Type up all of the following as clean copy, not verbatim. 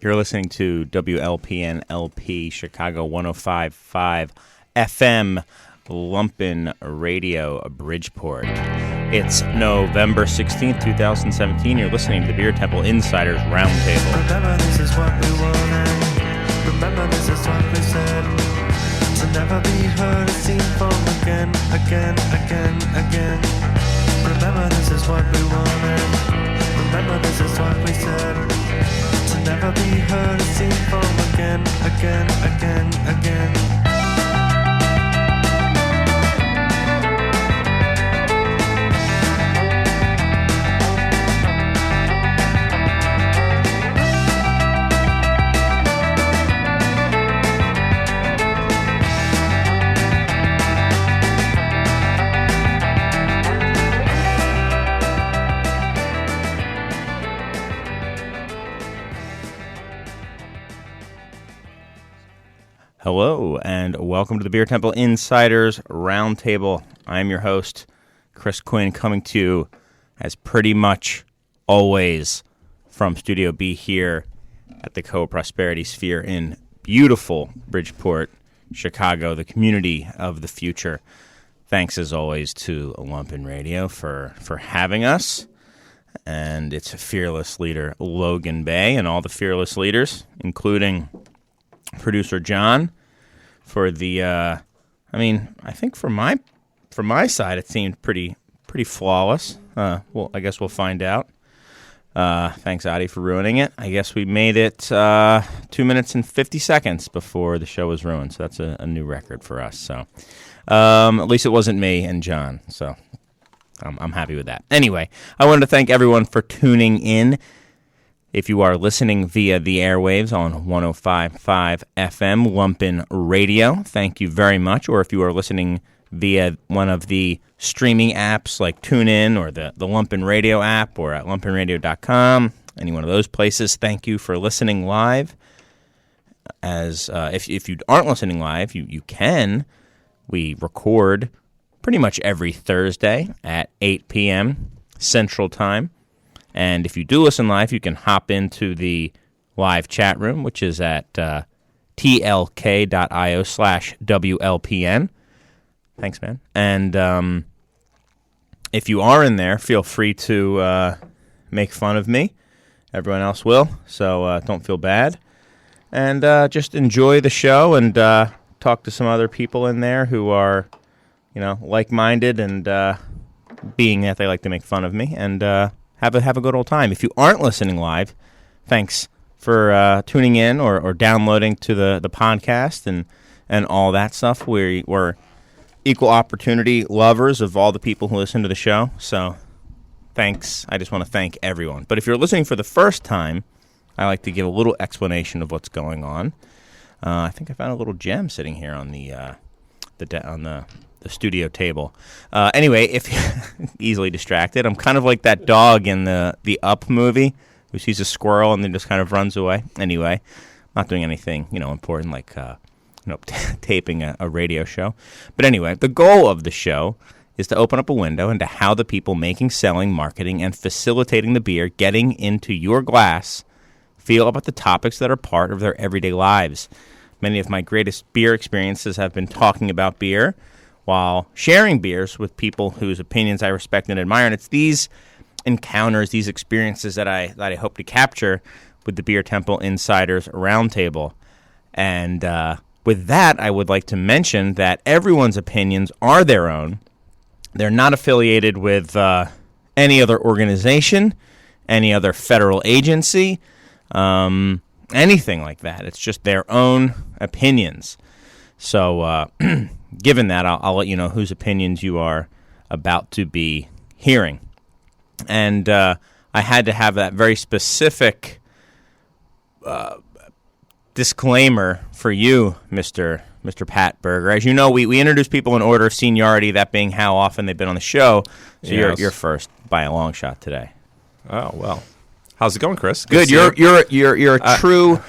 You're listening to WLPN LP Chicago 105.5 FM Lumpin' Radio Bridgeport. It's November 16th, 2017. You're listening to the Beer Temple Insiders Roundtable. Remember, this is what we wanted. Remember, this is what we said. To never be heard or seen from again. Remember, this is what we wanted. Remember, this is what we said. To never be heard or seen from again. Hello, and welcome to the Beer Temple Insiders Roundtable. I'm your host, Chris Quinn, coming to you as pretty much always from Studio B here at the Co-Prosperity Sphere in beautiful Bridgeport, Chicago, the community of the future. Thanks, as always, to Lumpin' Radio for having us, and its fearless leader, Logan Bay, and all the fearless leaders, including producer John, for the I think from my side it seemed pretty flawless. Well, I guess we'll find out. Thanks, Adi, for ruining it. I guess we made it 2 minutes and 50 seconds before the show was ruined, so that's a new record for us. So at least it wasn't me and John, so I'm happy with that. Anyway, I wanted to thank everyone for tuning in. If you are listening via the airwaves on 105.5 FM Lumpin' Radio, thank you very much. Or if you are listening via one of the streaming apps like TuneIn or the Lumpin' Radio app or at lumpinradio.com, any one of those places, thank you for listening live. As if you aren't listening live, you can. We record pretty much every Thursday at 8 p.m. Central Time. And if you do listen live, you can hop into the live chat room, which is at tlk.io/WLPN. Thanks, man. And if you are in there, feel free to make fun of me. Everyone else will, so don't feel bad. And just enjoy the show and talk to some other people in there who are, like-minded and being that they like to make fun of me. And have a good old time. If you aren't listening live, thanks for tuning in or downloading to the podcast and all that stuff. We're equal opportunity lovers of all the people who listen to the show, so thanks. I just want to thank everyone. But if you're listening for the first time, I like to give a little explanation of what's going on. I think I found a little gem sitting here on the studio table. Anyway, if you're easily distracted, I'm kind of like that dog in the Up movie who sees a squirrel and then just kind of runs away. Anyway, not doing anything, important like, taping a radio show. But anyway, the goal of the show is to open up a window into how the people making, selling, marketing, and facilitating the beer getting into your glass feel about the topics that are part of their everyday lives. Many of my greatest beer experiences have been talking about beer, while sharing beers with people whose opinions I respect and admire. And it's these encounters, these experiences that I hope to capture with the Beer Temple Insiders Roundtable. And with that, I would like to mention that everyone's opinions are their own. They're not affiliated with any other organization, any other federal agency, anything like that. It's just their own opinions. So given that, I'll let you know whose opinions you are about to be hearing. And I had to have that very specific disclaimer for you, Mr. Pat Berger. As you know, we introduce people in order of seniority, that being how often they've been on the show. So yes. You're first by a long shot today. Oh, well. How's it going, Chris? Good. You're a true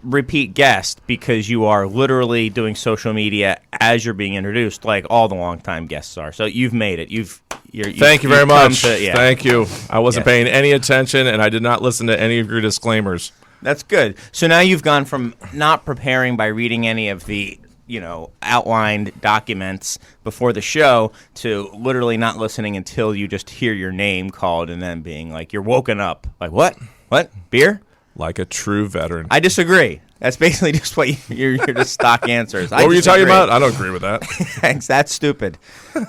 repeat guest because you are literally doing social media as you're being introduced, like all the longtime guests are. So you've made it. You've Thank you very you've come much. to- yeah. Thank you. I wasn't Yes. paying any attention, and I did not listen to any of your disclaimers. That's good. So now you've gone from not preparing by reading any of the, outlined documents before the show to literally not listening until you just hear your name called and then being like, you're woken up. Like, what? What? Beer? Like a true veteran. I disagree. That's basically just what your just stock answers. What were you talking about? I don't agree with that. Thanks. That's stupid.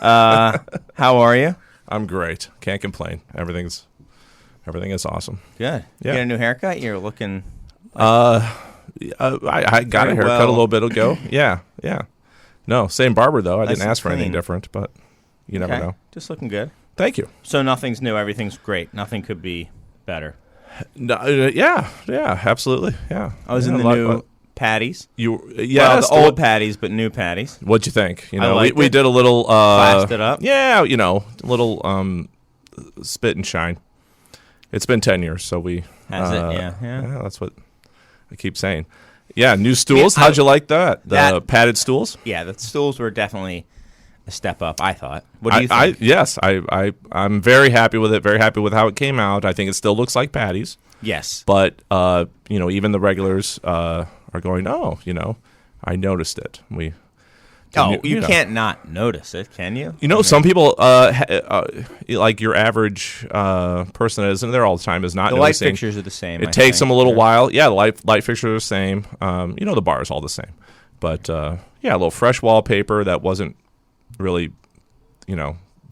How are you? I'm great. Can't complain. Everything is awesome. Good. Yeah. You got a new haircut? You're looking... I got a Very haircut well. a little bit ago. Yeah. No, same barber, though. I Nice didn't and ask for anything clean. different, but you never Okay. know. Just looking good. Thank you. So nothing's new. Everything's great. Nothing could be better. No, yeah, absolutely. Yeah. I was in the new patties. Yes, Well, the old patties, but new patties. What'd you think? I liked we it. did a little Classed it up. Yeah, a little spit and shine. It's been 10 years, so we Has it? Yeah. that's what I keep saying. Yeah, new stools. How'd you like that? The padded stools? Yeah, the stools were definitely a step up, I thought. What do you think? Yes, I'm very happy with it. Very happy with how it came out. I think it still looks like patties. Yes. But even the regulars are going, I noticed it. You can't not notice it, can you? Some people, like your average person that isn't there all the time, is not The light noticing. fixtures are the same. It takes them a little while. Yeah, the light fixtures are the same. The bar is all the same. But, a little fresh wallpaper that wasn't really,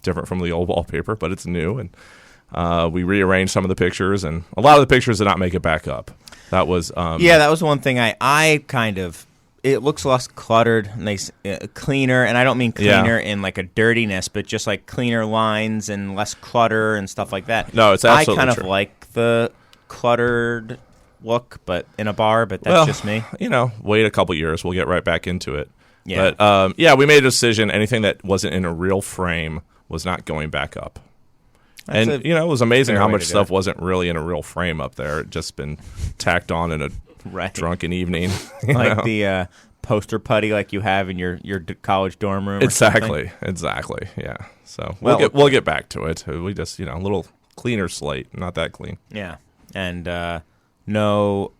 different from the old wallpaper, but it's new. And we rearranged some of the pictures, and a lot of the pictures did not make it back up. That was... that was one thing I kind of... It looks less cluttered, nice, cleaner, and I don't mean cleaner in like a dirtiness, but just like cleaner lines and less clutter and stuff like that. No, it's absolutely I kind true. of like the cluttered look, but in a bar. But that's just me. Wait a couple years, we'll get right back into it. Yeah. But we made a decision. Anything that wasn't in a real frame was not going back up. That's And it was amazing fair how way much to do stuff it. wasn't really in a real frame up there. It just been tacked on in a Right. drunken evening. Like the poster putty like you have in your college dorm room. Or something. Exactly. Yeah. So Well, we'll get back to it. We just a little cleaner slate, not that clean. Yeah, and no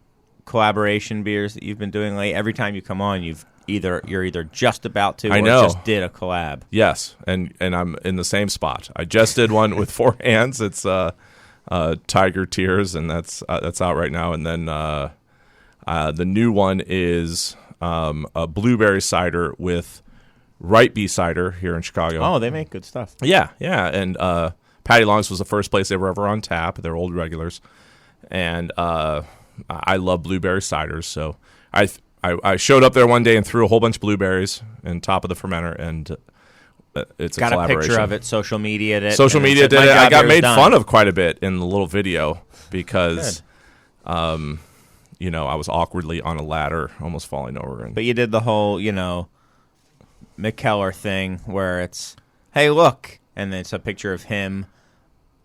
collaboration beers that you've been doing late. Every time you come on, you're either just about to I or know. just did a collab. Yes, and I'm in the same spot. I just did one with Four Hands. It's Tiger Tears, and that's out right now. And then the new one is a blueberry cider with Right Bee cider here in Chicago. Oh, they make good stuff. Yeah, and Patty Long's was the first place they were ever on tap. They're old regulars, and I love blueberry ciders. So I showed up there one day and threw a whole bunch of blueberries on top of the fermenter, and it's Got a a collaboration. picture of it, social media did it. Social and then media said, did "My it. I job got here is made done." fun of quite a bit in the little video because, Good. I was awkwardly on a ladder, almost falling over. And But you did the whole, McKellar thing where it's, hey, look, and then it's a picture of him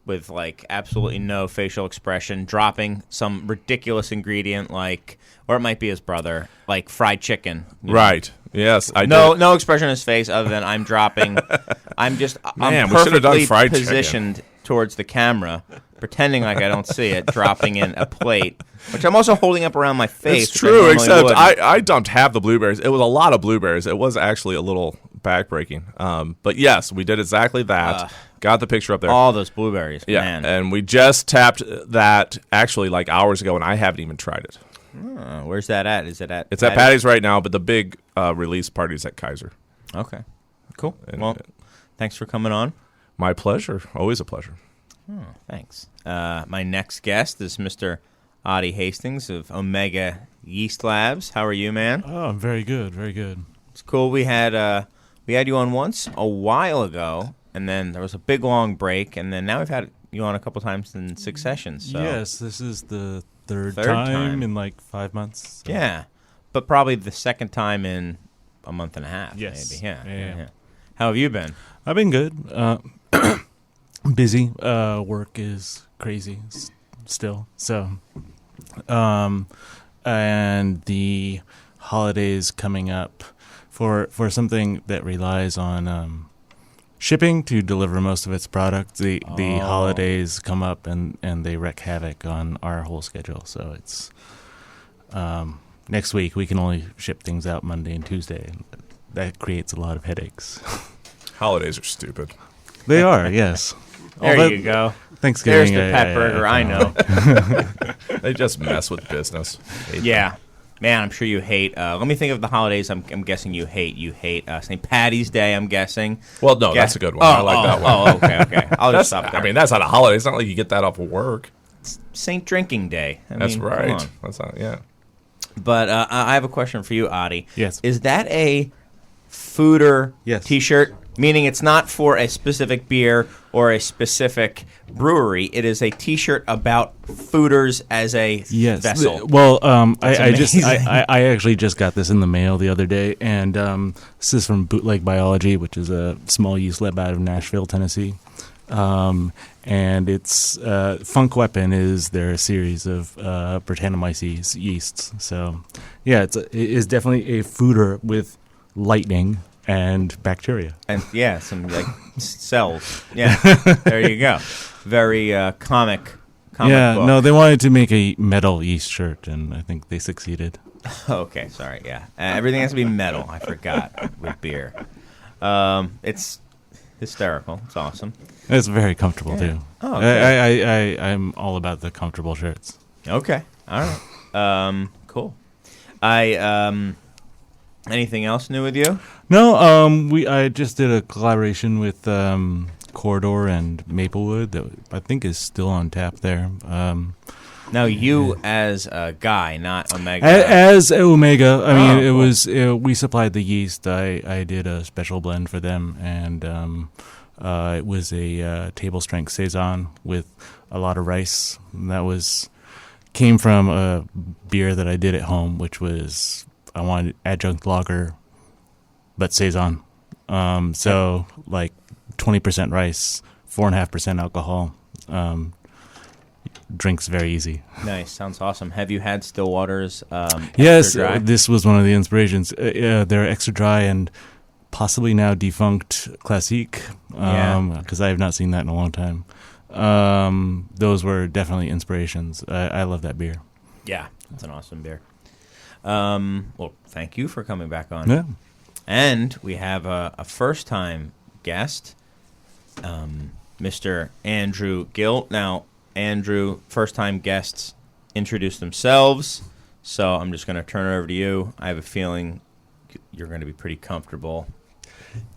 with like absolutely no facial expression, dropping some ridiculous ingredient or it might be his brother, like fried chicken. right. Yes, I did. No expression on his face other than I'm dropping. I'm Man, we should have done perfectly fried chicken. positioned towards the camera, pretending like I don't see it, dropping in a plate, which I'm also holding up around my face. It's which I true, normally except wouldn't. I dumped half the blueberries. It was a lot of blueberries. It was actually a little backbreaking. But yes, we did exactly that. Got the picture up there. all those blueberries. Yeah, Man. and we just tapped that actually like hours ago, and I haven't even tried it. Where's that at? Is it at? It's at Patty's right now, but the big release party's at Kaiser. Okay, cool. And- Well, thanks for coming on. My pleasure. Always a pleasure. Thanks. My next guest is Mr. Adi Hastings of Omega Yeast Labs. How are you, man? Oh, I'm very good, very good. It's cool. We had you on once a while ago, and then there was a big long break, and then now we've had you on a couple times in succession. So Yes, this is the third time. time in like 5 months. so- yeah, but probably the second time in a month and a half. Yes. maybe. Yeah. Yeah. How have you been? I've been good. Busy. Work is crazy still. So, and the holidays coming up for something that relies on shipping to deliver most of its product. The holidays come up and they wreak havoc on our whole schedule. So it's next week we can only ship things out Monday and Tuesday. That creates a lot of headaches. Holidays are stupid. They are, yes. There you go. Thanksgiving. There's the pet burger. I know. They just mess with business. Yeah. Man, I'm sure you hate. Let me think of the holidays. I'm guessing you hate. You hate St. Patty's Day. I'm guessing. Well, no, that's a good one. I like that one. Oh, okay. I'll just stop there. I mean, that's not a holiday. It's not like you get that off of work. Saint Drinking Day. That's mean, right. Come on. That's not. Yeah. But I have a question for you, Adi. Yes. Is that a Fooder Yes. T-shirt? Meaning it's not for a specific beer or a specific brewery. It is a T-shirt about Fooders as a vessel. I actually just got this in the mail the other day, and this is from Bootleg Biology, which is a small yeast lab out of Nashville, Tennessee. And it's Funk Weapon is their series of Brettanomyces yeasts. So, yeah, it is definitely a Fooder with lightning and bacteria. And yeah, some like cells. Yeah, there you go. Very comic Yeah, book. no, they wanted to make a metal yeast shirt, and I think they succeeded. Okay, sorry. Yeah, everything has to be metal. I forgot with beer. It's hysterical. It's awesome. It's very comfortable too. Oh, okay. I'm all about the comfortable shirts. Okay. All right. Cool. Anything else new with you? No, I just did a collaboration with Corridor and Maplewood that I think is still on tap there. Now you as a guy, not Omega. As Omega, I mean, cool. it was we supplied the yeast. I did a special blend for them, and it was a table strength saison with a lot of rice. And that came from a beer that I did at home, which was I wanted adjunct lager, but saison. So like 20% rice, 4.5% alcohol. Drinks very easy. Nice, sounds awesome. Have you had Stillwater's? Yes, Extra Dry? this was one of the inspirations. They're extra dry and possibly now defunct Classique, because I have not seen that in a long time. Those were definitely inspirations. I love that beer. Yeah, it's an awesome beer. Well, thank you for coming back on. Yeah. And we have a first-time guest, Mr. Andrew Gilt. Now, Andrew, first-time guests introduce themselves, so I'm just going to turn it over to you. I have a feeling you're going to be pretty comfortable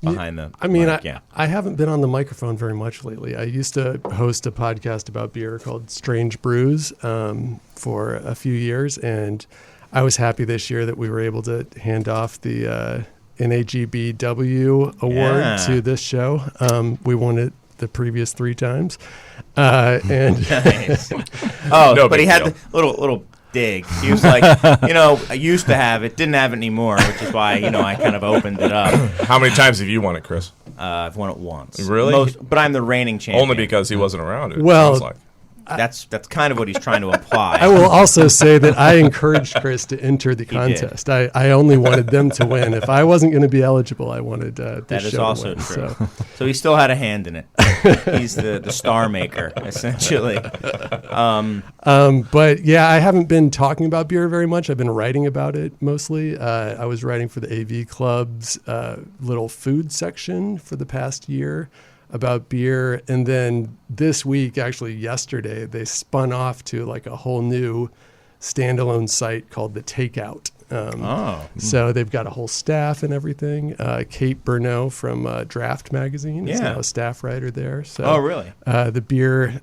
behind the mic. I haven't been on the microphone very much lately. I used to host a podcast about beer called Strange Brews for a few years, and I was happy this year that we were able to hand off the NAGBW award to this show. We won it the previous 3 times. And Nice. But he had the little dig. He was like, I used to have it, didn't have it anymore, which is why, I kind of opened it up. How many times have you won it, Chris? I've won it once. Really? But I'm the reigning champion. Only because he wasn't around. Well, sounds like. That's kind of what he's trying to imply. I will also say that I encouraged Chris to enter the contest. I only wanted them to win. If I wasn't going to be eligible, I wanted this That is show also to win. true. So he still had a hand in it. He's the star maker, essentially. But yeah, I haven't been talking about beer very much. I've been writing about it mostly. I was writing for the AV Club's little food section for the past year about beer. And then this week, actually yesterday, they spun off to like a whole new standalone site called The Takeout. So they've got a whole staff and everything. Kate Burnett from Draft Magazine is now a staff writer there. So, really? The beer,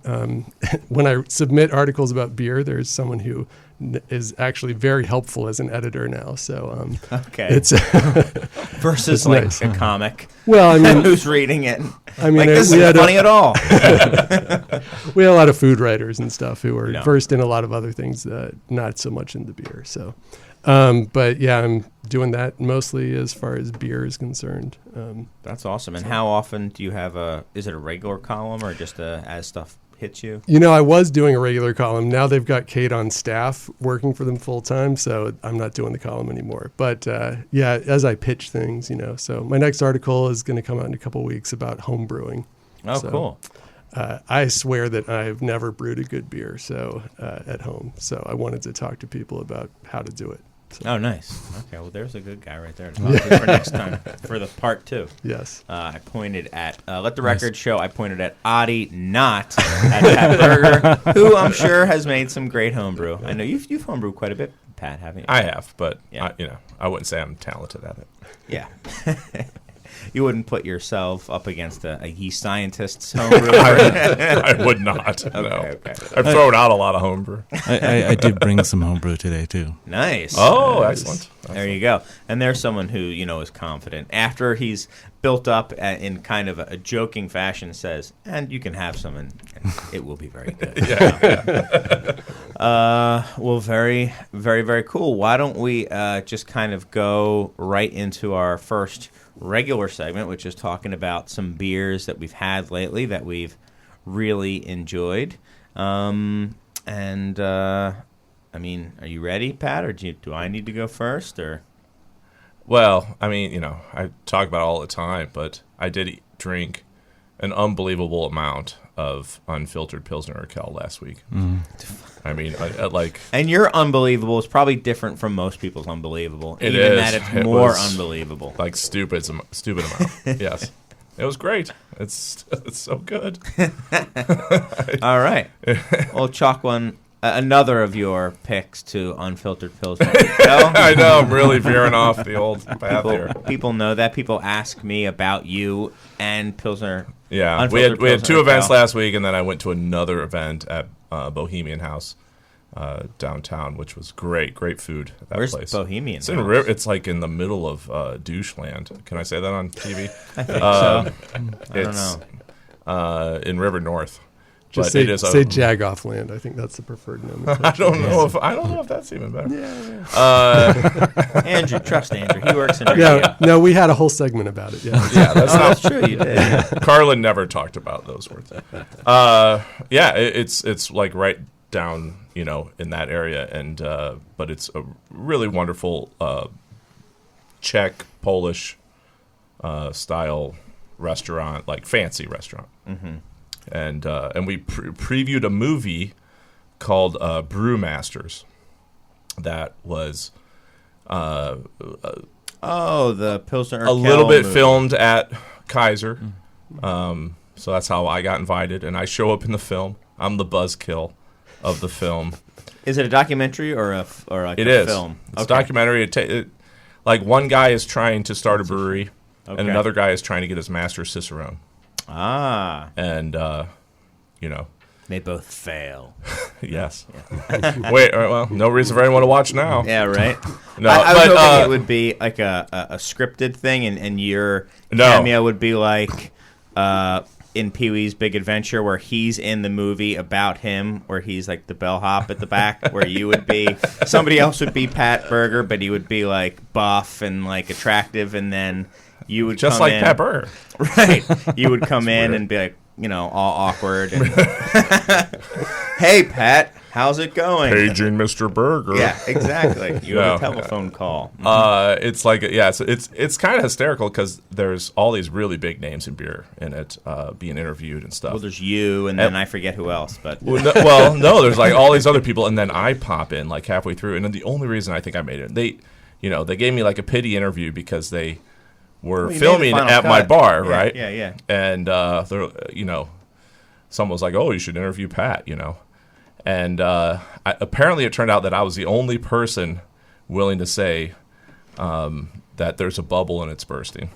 when I submit articles about beer, there's someone who is actually very helpful as an editor now. So it's versus it's like nice. a comic. Well, I mean, who's reading it? I mean, like, this isn't funny at all. We had a lot of food writers and stuff who were No. versed in a lot of other things, not so much into beer. So, but yeah, I'm doing that mostly as far as beer is concerned. That's awesome. And how often do you have is it a regular column or just as stuff hit you? I was doing a regular column. Now they've got Kate on staff working for them full time, so I'm not doing the column anymore. But as I pitch things, so my next article is going to come out in a couple weeks about home brewing. Oh, So, cool. I swear that I've never brewed a good beer at home. So I wanted to talk to people about how to do it. So, Oh, nice. Okay, well, there's a good guy right there to talk to for next time for the part 2. yes. I pointed at, let the record show, I pointed at Adi, not at Pat Berger, who I'm sure has made some great homebrew. I know you've homebrewed quite a bit, Pat, haven't you? I have, but Yeah. I wouldn't say I'm talented at it. Yeah. You wouldn't put yourself up against a yeast scientist's homebrew. I would not. No. Okay. I've thrown out a lot of homebrew. I did bring some homebrew today too. Nice. Oh, excellent. There you go. And there's someone who, is confident. After he's built up in kind of a joking fashion, says, and you can have some, and it will be very good. Well, very, very, very cool. Why don't we just kind of go right into our first regular segment, which is talking about some beers that we've had lately that we've really enjoyed. Are you ready, Pat, or do I need to go first, or? Well, I talk about it all the time, but I did drink an unbelievable amount of unfiltered Pilsner Urquell last week. I mean, I like... And your unbelievable is probably different from most people's unbelievable. It even is. that it's It more was unbelievable. like stupid amount. Yes. It was great. It's so good. All right. Well, chalk another of your picks to unfiltered Pilsner. I know. I'm really veering off the old path here. People know that. People ask me about you and Pilsner. Yeah, we Unfiltered had Pilsner 2 events Urquell. last week, and then I went to another event at Bohemian House downtown, which was great food at that Where's place. Bohemian It's House? it's like in the middle of Doucheland. Can I say that on TV? I think so. I don't It's know. in River North. Just But it is say Jagoff Land. I think that's the preferred nomenclature. I don't know if that's even better. Andrew, trust Andrew. He works in radio. Yeah, no, we had a whole segment about it. Yeah. Yeah, that's That's true. You did. Carlin never talked about those words. It's like right down, in that area, and but it's a really wonderful Czech Polish style restaurant, like fancy restaurant. Mm-hmm. And we previewed a movie called Brewmasters that was The Pilsner a little bit movie. filmed at Kaiser. So that's how I got invited, and I show up in the film. I'm the buzzkill of the film. Is it a documentary or like It a is. film? It's a documentary. Like one guy is trying to start a brewery, Okay. and another guy is trying to get his master Cicerone. Ah, And they both fail. yes. Wait. Well, no reason for anyone to watch now. Yeah, right. No, I was but hoping it would be like a scripted thing, and your No. cameo would be like in Pee-wee's Big Adventure, where he's in the movie about him, where he's like the bellhop at the back, where you would be somebody else would be Pat Berger, but he would be like buff and like attractive, and then you would just come like in, Pat Burr. right? You would come in and be like, all awkward. And, hey, Pat, how's it going? Paging Mr. Burger. Yeah, exactly. You have a No. telephone call. It's like it's kind of hysterical because there's all these really big names in beer in it being interviewed and stuff. Well, there's you, and then I forget who else. But No, there's like all these other people, and then I pop in like halfway through, and then the only reason I think I made it, they gave me like a pity interview because they were Well, you made the filming final at my cut. bar, Yeah, right? yeah. And someone was like, "Oh, you should interview Pat," And apparently, it turned out that I was the only person willing to say that there's a bubble and it's bursting.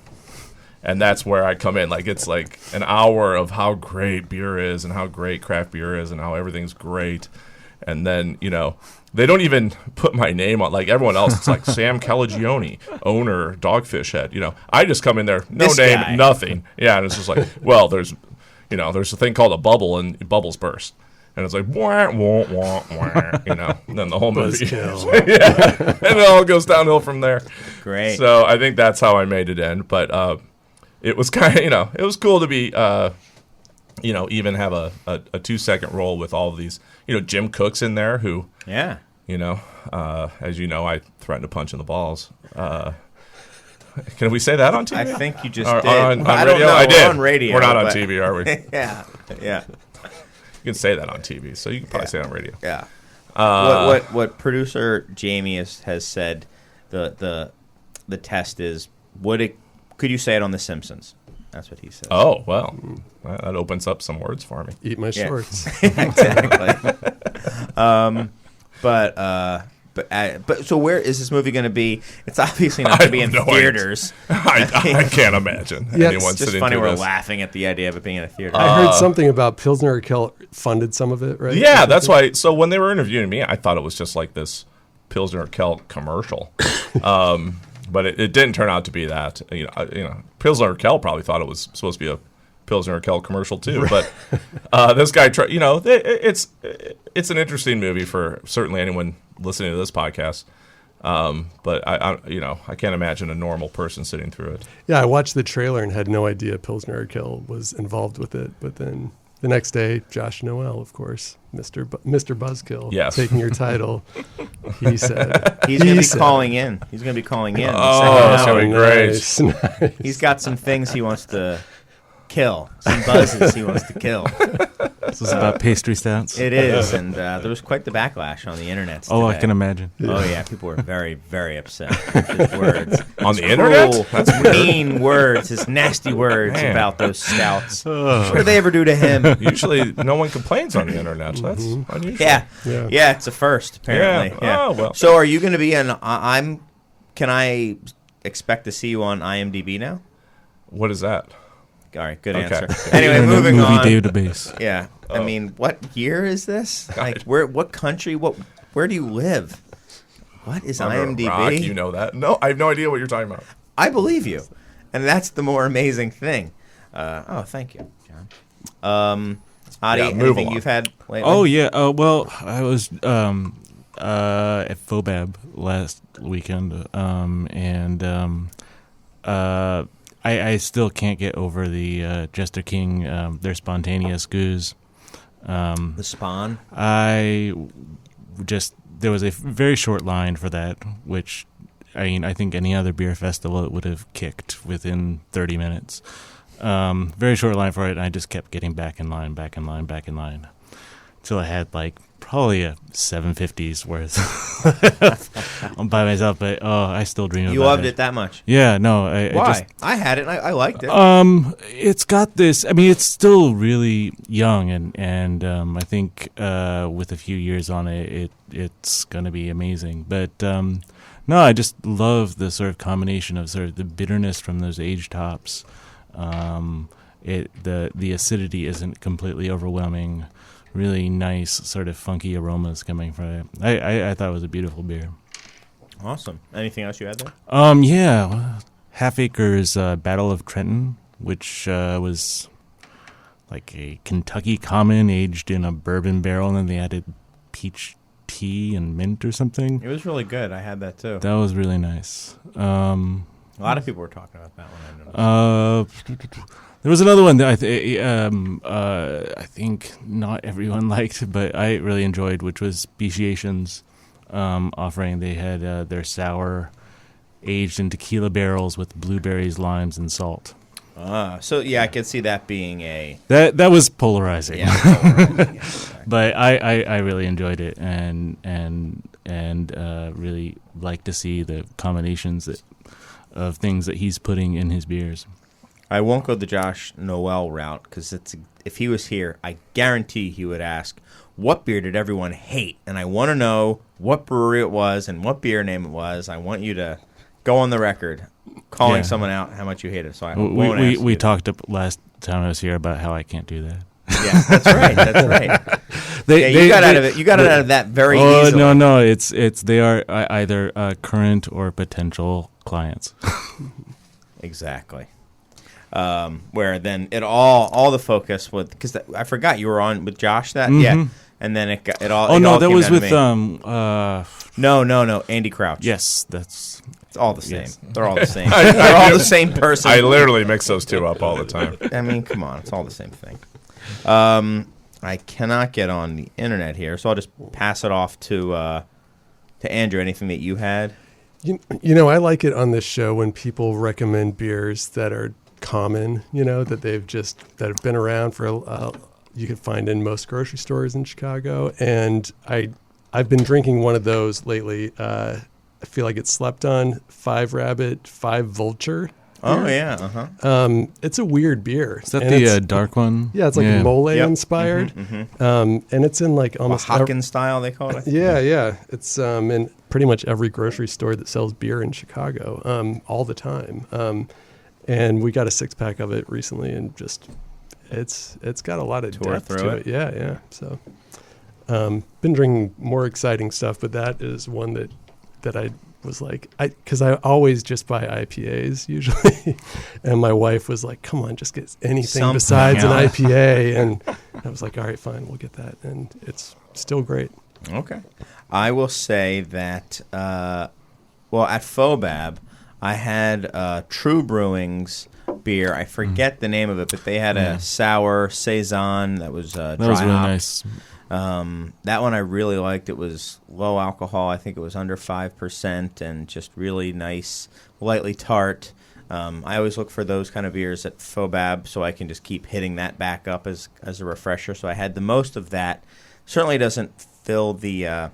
And that's where I come in. Like, it's like an hour of how great beer is and how great craft beer is and how everything's great. And then, they don't even put my name on. Like, everyone else, it's like Sam Calagione, owner, Dogfish Head. I just come in there, no This name, guy. nothing. Yeah, and it's just like, well, there's a thing called a bubble, and bubbles burst. And it's like, wah, wah, wah, wah, and then the whole movie. Yeah, and it all goes downhill from there. Great. So I think that's how I made it end. But it was kind of, it was cool to be even have a 2-second roll with all of these. Jim Cook's in there, who, Yeah. as you know, I threatened to punch in the balls. Can we say that on TV? I think you just Or did. on I don't radio? know. I did. We're on radio. We're not on but- TV, are we? You Yeah. can say that on TV, so you can probably say it on radio. Yeah. What producer Jamie has said the test is could you say it on The Simpsons? That's what he said. Oh, well, that opens up some words for me. Eat my Yeah. shorts. Exactly. But so where is this movie going to be? It's obviously not going to be in have no idea. theaters. I can't imagine Yeah, anyone It's just sitting funny through we're this. laughing at the idea of it being in a theater. I heard something about Pilsner Urquell funded some of it, right? Yeah, that's why. So when they were interviewing me, I thought it was just like this Pilsner Urquell commercial, but it didn't turn out to be that. Pilsner Urquell probably thought it was supposed to be a Pilsner Urquell commercial too. Right. But this guy, it's an interesting movie for certainly anyone listening to this podcast. But I can't imagine a normal person sitting through it. Yeah, I watched the trailer and had no idea Pilsner Urquell was involved with it. But then the next day, Josh Noel, of course, Mr. Buzzkill, Yes. taking your title. He said He's going to be said- calling in. He's going to be calling in. Oh, that's Saying, gonna be great. Nice, nice. he's got some things he wants to kill. Some buzzes he wants to kill. This is about pastry stouts. It is, and there was quite the backlash on the internet. Oh, I today. can imagine. Oh yeah, people were very, very upset with his words. On the His internet? cruel, That's mean words, his nasty words Man. about those stouts. What did they ever do to him? Usually, no one complains on the internet. So that's unusual. Yeah. Yeah. Yeah, it's a first apparently. Yeah. Yeah. Oh, well. So, are you going to be in? Can I expect to see you on IMDb now? What is that? All right, good Okay. answer. Anyway, In the moving movie on. database. Yeah, I Oh. mean, what year is this? Like, what country? Where do you live? What is Under a IMDb? rock, you know that? No, I have no idea what you're talking about. I believe you, and that's the more amazing thing. Thank you, John. Adi, Yeah, move anything along. you've had lately? Oh yeah. Well, I was at Fobab last weekend, I still can't get over the Jester King, their spontaneous goose. The Spawn. There was a very short line for that, which I think any other beer festival it would have kicked within 30 minutes. Very short line for it, and I just kept getting back in line, until I had probably a 750s worth by myself. But I still dream You about loved it that much. Yeah, no. Why? I had it. And I liked it. It's got this. I mean, it's still really young, and I think with a few years on it, it's going to be amazing. But no, I just love the sort of combination of sort of the bitterness from those aged hops. The acidity isn't completely overwhelming. Really nice, sort of funky aromas coming from it. I thought it was a beautiful beer. Awesome. Anything else you had there? Yeah, Half Acre's Battle of Trenton, which was like a Kentucky common aged in a bourbon barrel, and then they added peach tea and mint or something. It was really good. I had that too. That was really nice. A lot of people were talking about that one. I noticed. There was another one that I think not everyone liked, but I really enjoyed, which was Speciation's offering. They had their sour aged in tequila barrels with blueberries, limes, and salt. So yeah, I could see that being a That was polarizing. yeah. But I really enjoyed it and really like to see the combinations of things that he's putting in his beers. I won't go the Josh Noel route because if he was here, I guarantee he would ask, what beer did everyone hate? And I want to know what brewery it was and what beer name it was. I want you to go on the record calling someone out how much you hate it. So I won't ask We you. talked up last time I was here about how I can't do that. Yeah, that's right. That's right. You got out of it. You got it out of that very easily. No. It's they are either current or potential clients. Exactly. Where then it all the focus was because I forgot you were on with Josh that yeah, and then it all. Oh it no, all that came was down to with me. No, Andy Crouch. Yes, that's It's all the same. Yes. They're all the same. They're all the same person. I literally mix those two up all the time. I mean, come on, it's all the same thing. I cannot get on the internet here, so I'll just pass it off to Andrew. Anything that you had? I like it on this show when people recommend beers that are common, that have been around for you could find in most grocery stores in Chicago. And I've been drinking one of those lately. I feel like it's slept on. 5 Rabbit, 5 Vulture. Oh, yeah. It's a weird beer. Is that the dark one? Yeah, it's like mole inspired. And it's in like almost Hocken style, they call it. Yeah. It's in pretty much every grocery store that sells beer in Chicago all the time. And we got a 6-pack of it recently, and just it's got a lot of depth to it. Yeah. So been drinking more exciting stuff, but that is one that I was like, because I always just buy IPAs usually, and my wife was like, "Come on, just get anything besides an IPA," and I was like, "All right, fine, we'll get that," and it's still great. Okay, I will say that at Fobab, I had True Brewing's beer. I forget the name of it, but they had a sour saison that was dry that was really hop. nice. That one I really liked. It was low alcohol. I think it was under 5% and just really nice, lightly tart. I always look for those kind of beers at Fobab so I can just keep hitting that back up as a refresher. So I had the most of that. Certainly doesn't fill the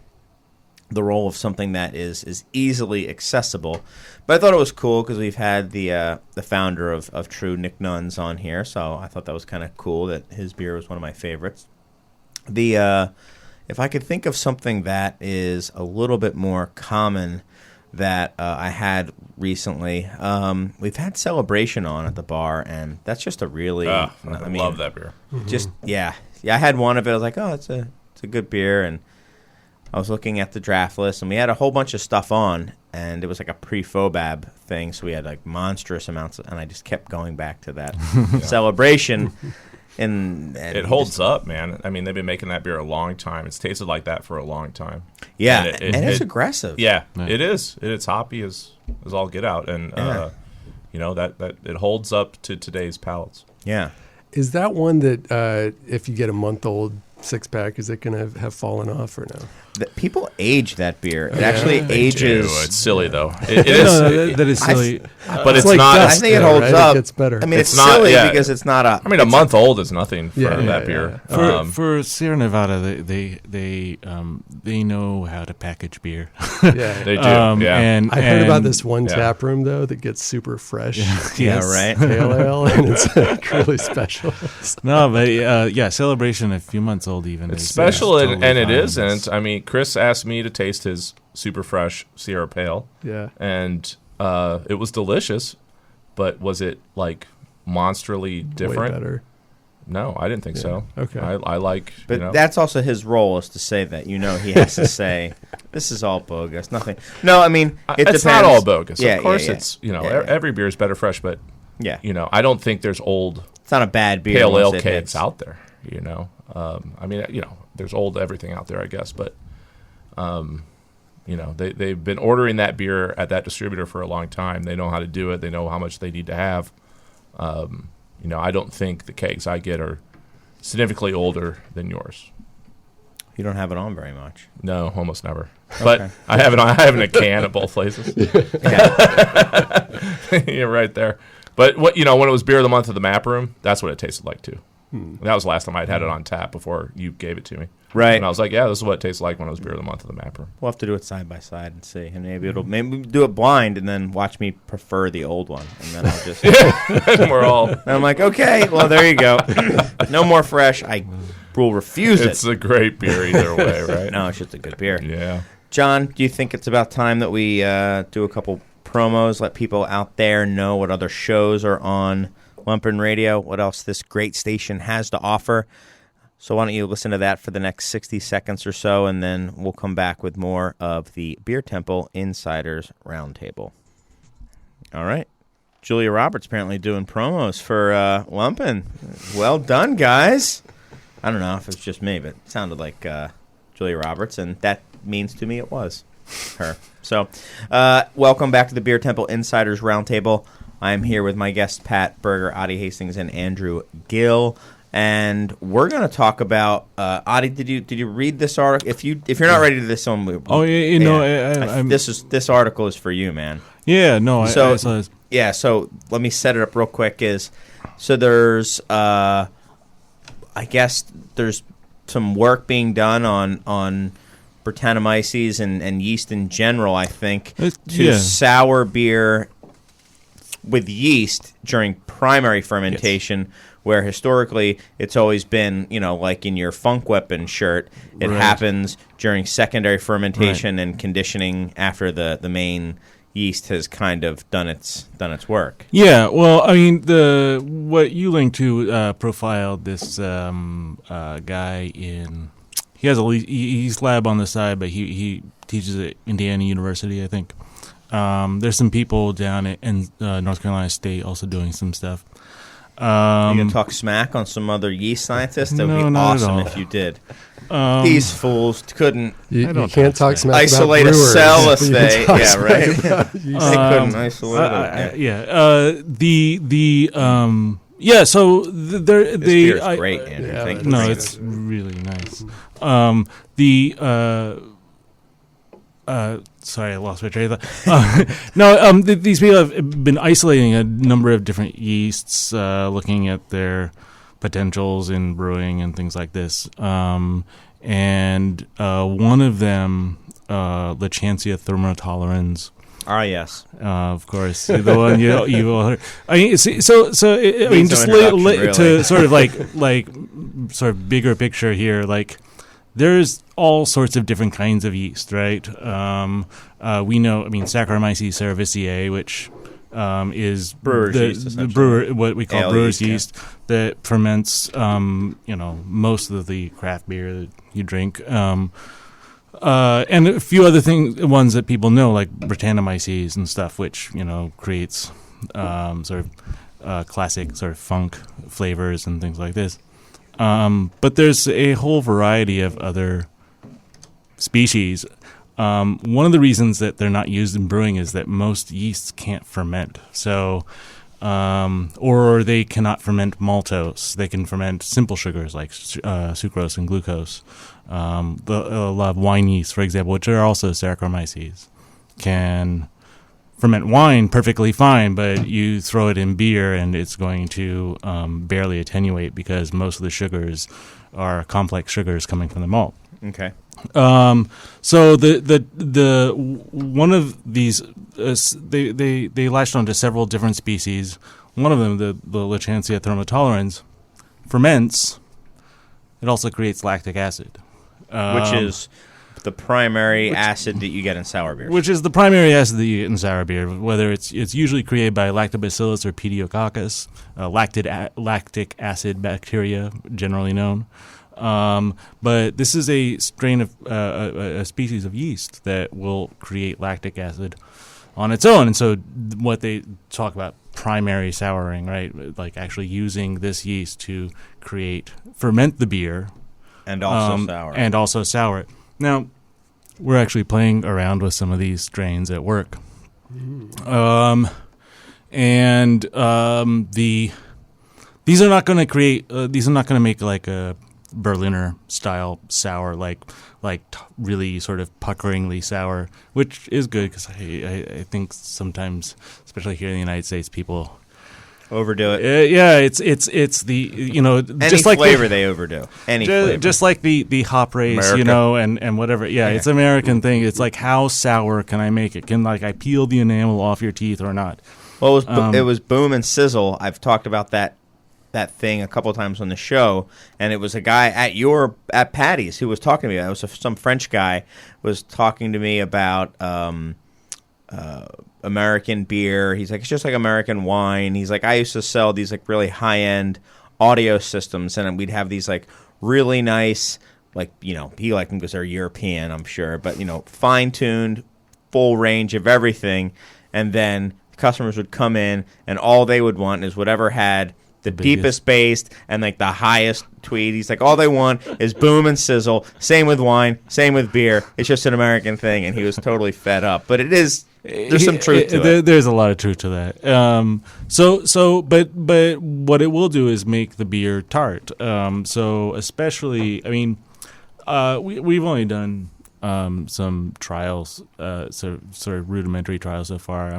role of something that is easily accessible. But I thought it was cool because we've had the founder of True, Nick Nuns, on here. So I thought that was kind of cool that his beer was one of my favorites. If I could think of something that is a little bit more common that I had recently, we've had Celebration on at the bar, and that's just a really I love that beer. Just I had one of it. I was like, oh, it's a good beer, and I was looking at the draft list, and we had a whole bunch of stuff on, and it was like a pre-Fobab thing, so we had like monstrous amounts, and I just kept going back to that Celebration. And it holds up, man. I mean, they've been making that beer a long time. It's tasted like that for a long time. Yeah, and it's aggressive. Yeah, it is. It's hoppy as all get out, and that it holds up to today's palates. Yeah. Is that one that if you get a month-old 6-pack, is it going to have fallen off or no? People age that beer. It actually ages. It's silly though. It is. That is silly. But it's like not. dust, I think it holds up. It gets better. I mean, it's not silly because it's not a. I mean, a month old is nothing for that beer. For Sierra Nevada, they know how to package beer. Yeah, they do. And I heard about this one tap room though that gets super fresh. Right. Pale ale, and it's like really special. No, but Celebration, a few months old even. It's special, totally and it fine. isn't. I mean, Chris asked me to taste his super fresh Sierra Pale. Yeah. And it was delicious, but was it like monstrally different? Way better. No, I didn't think so. Okay. I like. But that's also his role, is to say that. He has to say, this is all bogus. Nothing. No, I mean, it it's depends. not all bogus. Yeah, of course, yeah. it's every beer is better fresh, but I don't think there's old It's not a bad beer. pale ale once it kegs hits. out there. I mean, there's old everything out there, I guess, but they've been ordering that beer at that distributor for a long time. They know how to do it. They know how much they need to have. I don't think the kegs I get are significantly older than yours. You don't have it on very much. No, almost never. But okay. I have it in a can at both places. You're right there. But when it was beer of the month of the Map Room, that's what it tasted like too. That was the last time I'd had it on tap before you gave it to me. Right. And I was like, yeah, this is what it tastes like when it was beer of the month of the Map Room. We'll have to do it side by side and see. And maybe we'll do it blind and then watch me prefer the old one. And then I'll just... And I'm like, okay, well, there you go. No more fresh. I will refuse it. It's a great beer either way, right? No, it's just a good beer. Yeah. John, do you think it's about time that we do a couple promos, let people out there know what other shows are on Lumpen Radio, what else this great station has to offer? So why don't you listen to that for the next 60 seconds or so, and then we'll come back with more of the Beer Temple Insiders Roundtable. All right. Julia Roberts apparently doing promos for Lumpen. Well done, guys. I don't know if it's just me, but it sounded like Julia Roberts, and that means to me it was her. So welcome back to the Beer Temple Insiders Roundtable. I'm here with my guests, Pat Berger, Adi Hastings, and Andrew Gill. and we're going to talk about. Adi, did you read this article? If you're not ready to this one, this article is for you, man. Yeah, no. So I saw this. yeah, so let me set it up real quick. There's I guess there's some work being done on Brettanomyces and yeast in general, I think, to sour beer with yeast during primary fermentation, where historically it's always been, like in your Funk Weapon shirt, it happens during secondary fermentation and conditioning after the main yeast has kind of done its work. Yeah, well, I mean, what you linked to profiled this guy in. He has a yeast lab on the side, but he teaches at Indiana University, I think. There's some people down in North Carolina State also doing some stuff. You gonna talk smack on some other yeast scientists? That would be awesome if you did. These fools couldn't. You can't talk smack isolate about a brewers. cell if they. Yeah, right. They couldn't isolate it. Yeah, so they beer's great, Andrew. Thank you. No, it's really nice. Sorry, I lost my train of thought. These people have been isolating a number of different yeasts, looking at their potentials in brewing and things like this. And one of them, Lachantia thermotolerans. Ah, yes. Of course, the one you all heard. I mean, just really. to sort of like sort of bigger picture here, like there's all sorts of different kinds of yeast, right? We know, Saccharomyces cerevisiae, which is brewer's yeast, what we call brewer's yeast, that ferments, most of the craft beer that you drink. And a few other ones that people know, like Brettanomyces and stuff, which creates sort of classic sort of funk flavors and things like this. But there's a whole variety of other species. One of the reasons that they're not used in brewing is that most yeasts can't ferment. So, or they cannot ferment maltose. They can ferment simple sugars like sucrose and glucose. A lot of wine yeast, for example, which are also Saccharomyces, can ferment wine perfectly fine, but you throw it in beer and it's going to barely attenuate because most of the sugars are complex sugars coming from the malt. Okay. So the one of these they latched onto several different species. One of them, the Lachantia thermotolerans, ferments. It also creates lactic acid, which is the primary acid that you get in sour beer. Which is the primary acid that you get in sour beer, whether it's usually created by lactobacillus or pediococcus, lactic acid bacteria, generally known. But this is a strain of a species of yeast that will create lactic acid on its own. And so what they talk about primary souring, right? Like actually using this yeast to ferment the beer. And also sour. And also sour it. Now, we're actually playing around with some of these strains at work. These are not going to make like a Berliner style sour, like really sort of puckeringly sour, which is good because I think sometimes, especially here in the United States, people overdo it. It's the any just like flavor they overdo. Any flavor, just like the hop race, America. and whatever. Yeah, it's an American thing. It's like, how sour can I make it? Can I peel the enamel off your teeth or not? Well, it was boom and sizzle. I've talked about that thing a couple of times on the show, and it was a guy at Patty's who was talking to me. It was some French guy was talking to me about American beer. He's like, it's just like American wine. He's like, I used to sell these like really high-end audio systems, and we'd have these like really nice, like, he liked them because they're European, I'm sure, but fine-tuned, full range of everything, and then customers would come in and all they would want is whatever had the deepest bass and like the highest tweed. He's like, all they want is boom and sizzle. Same with wine, same with beer. It's just an American thing, and he was totally fed up. But it is There's some truth to it. There's a lot of truth to that. But what it will do is make the beer tart. So especially, I mean, we've only done some trials, sort of rudimentary trials so far.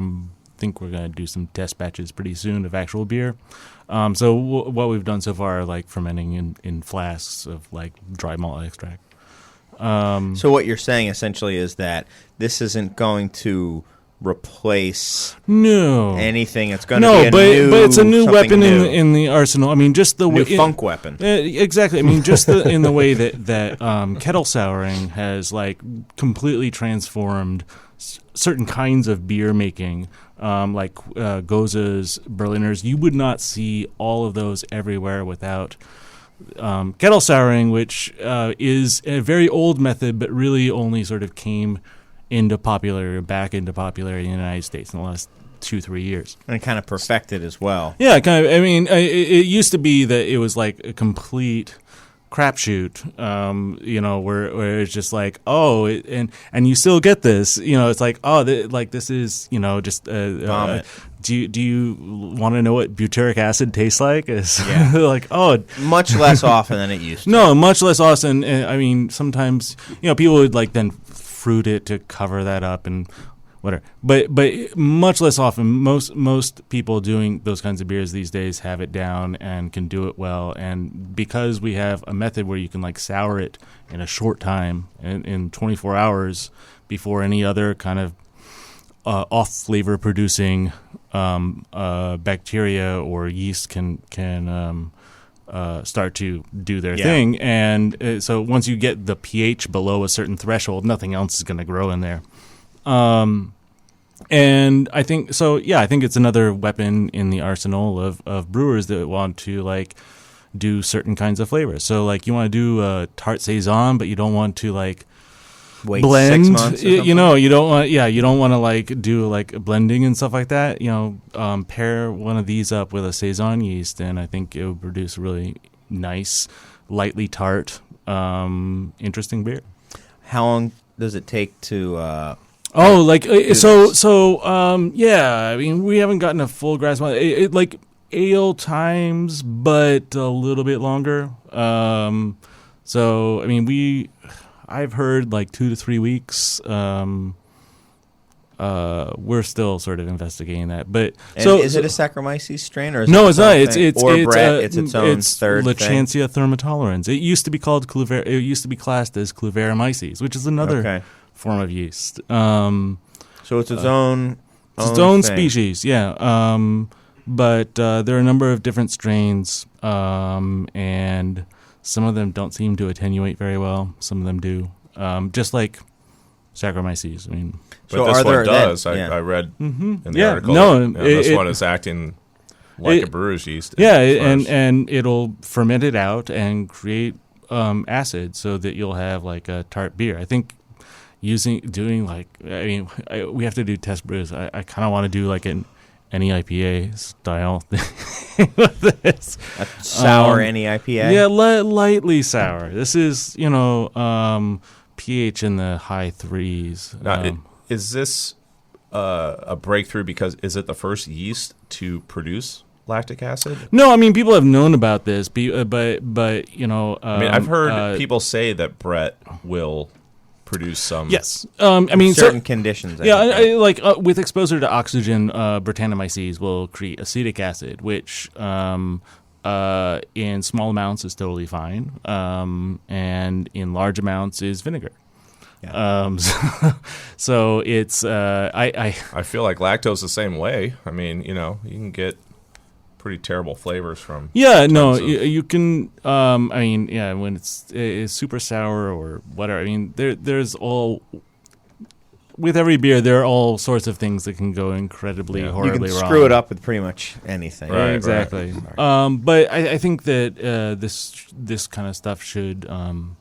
Think we're going to do some test batches pretty soon of actual beer. So what we've done so far are like fermenting in flasks of like dry malt extract. So what you're saying essentially is that this isn't going to replace anything. It's going to be a new, but it's a new weapon new. in the arsenal. I mean, just the new funk weapon. Exactly. I mean, just in the way that kettle souring has like completely transformed certain kinds of beer making, like Gozas, Berliners. You would not see all of those everywhere without kettle souring, which is a very old method, but really only sort of came back into popularity in the United States in the last 2-3 years. And kind of perfected as well. Yeah, kind of. I mean, it used to be that it was like a complete crapshoot, where it's just like, and you still get this, it's like, this is, just vomit. Do you want to know what butyric acid tastes like? Yeah. Like, much less often than it used to. No, much less often. I mean, sometimes, people would like then fruit it to cover that up and whatever. But much less often. Most people doing those kinds of beers these days have it down and can do it well. And because we have a method where you can like sour it in a short time, in 24 hours, before any other kind of off flavor producing bacteria or yeast can start to do their thing. And so once you get the pH below a certain threshold, nothing else is going to grow in there. And I think so. Yeah, I think it's another weapon in the arsenal of brewers that want to like do certain kinds of flavors. So like you want to do a tart saison, but you don't want to like wait blend. 6 months. You don't want to like do like blending and stuff like that. Pair one of these up with a saison yeast, and I think it would produce a really nice, lightly tart, interesting beer. How long does it take to? I mean, we haven't gotten a full grasp on it. Like ale times, but a little bit longer. So I mean, I've heard like 2 to 3 weeks. We're still sort of investigating that, but is it a Saccharomyces strain or is no? It it's not. It's its own third Lachantia thermotolerans. It used to be called It used to be classed as Cluveromyces, which is another form of yeast. So it's its own. Its own species, yeah. But there are a number of different strains, and some of them don't seem to attenuate very well. Some of them do, just like Saccharomyces. I mean, but this one does. I read in the article. This one is acting like a brewer's yeast. And it'll ferment it out and create acid so that you'll have like a tart beer. I think we have to do test brews. I kind of want to do like an NEIPA style thing with this. A sour NEIPA? Yeah, lightly sour. This is, pH in the high 3s. Now, is this a breakthrough because is it the first yeast to produce lactic acid? No, I mean, people have known about this, but I've heard people say that Brett will produce some. Yes, certain conditions. With exposure to oxygen, Brettanomyces will create acetic acid, which in small amounts is totally fine, and in large amounts is vinegar. Yeah. So it's I feel like lactose the same way. I mean, you can get pretty terrible flavors from. Yeah, no, you can. When it's super sour or whatever. I mean, there's all. With every beer, there are all sorts of things that can go incredibly horribly wrong. You can screw it up with pretty much anything. Right, exactly. Right. But I think that this kind of stuff should. Do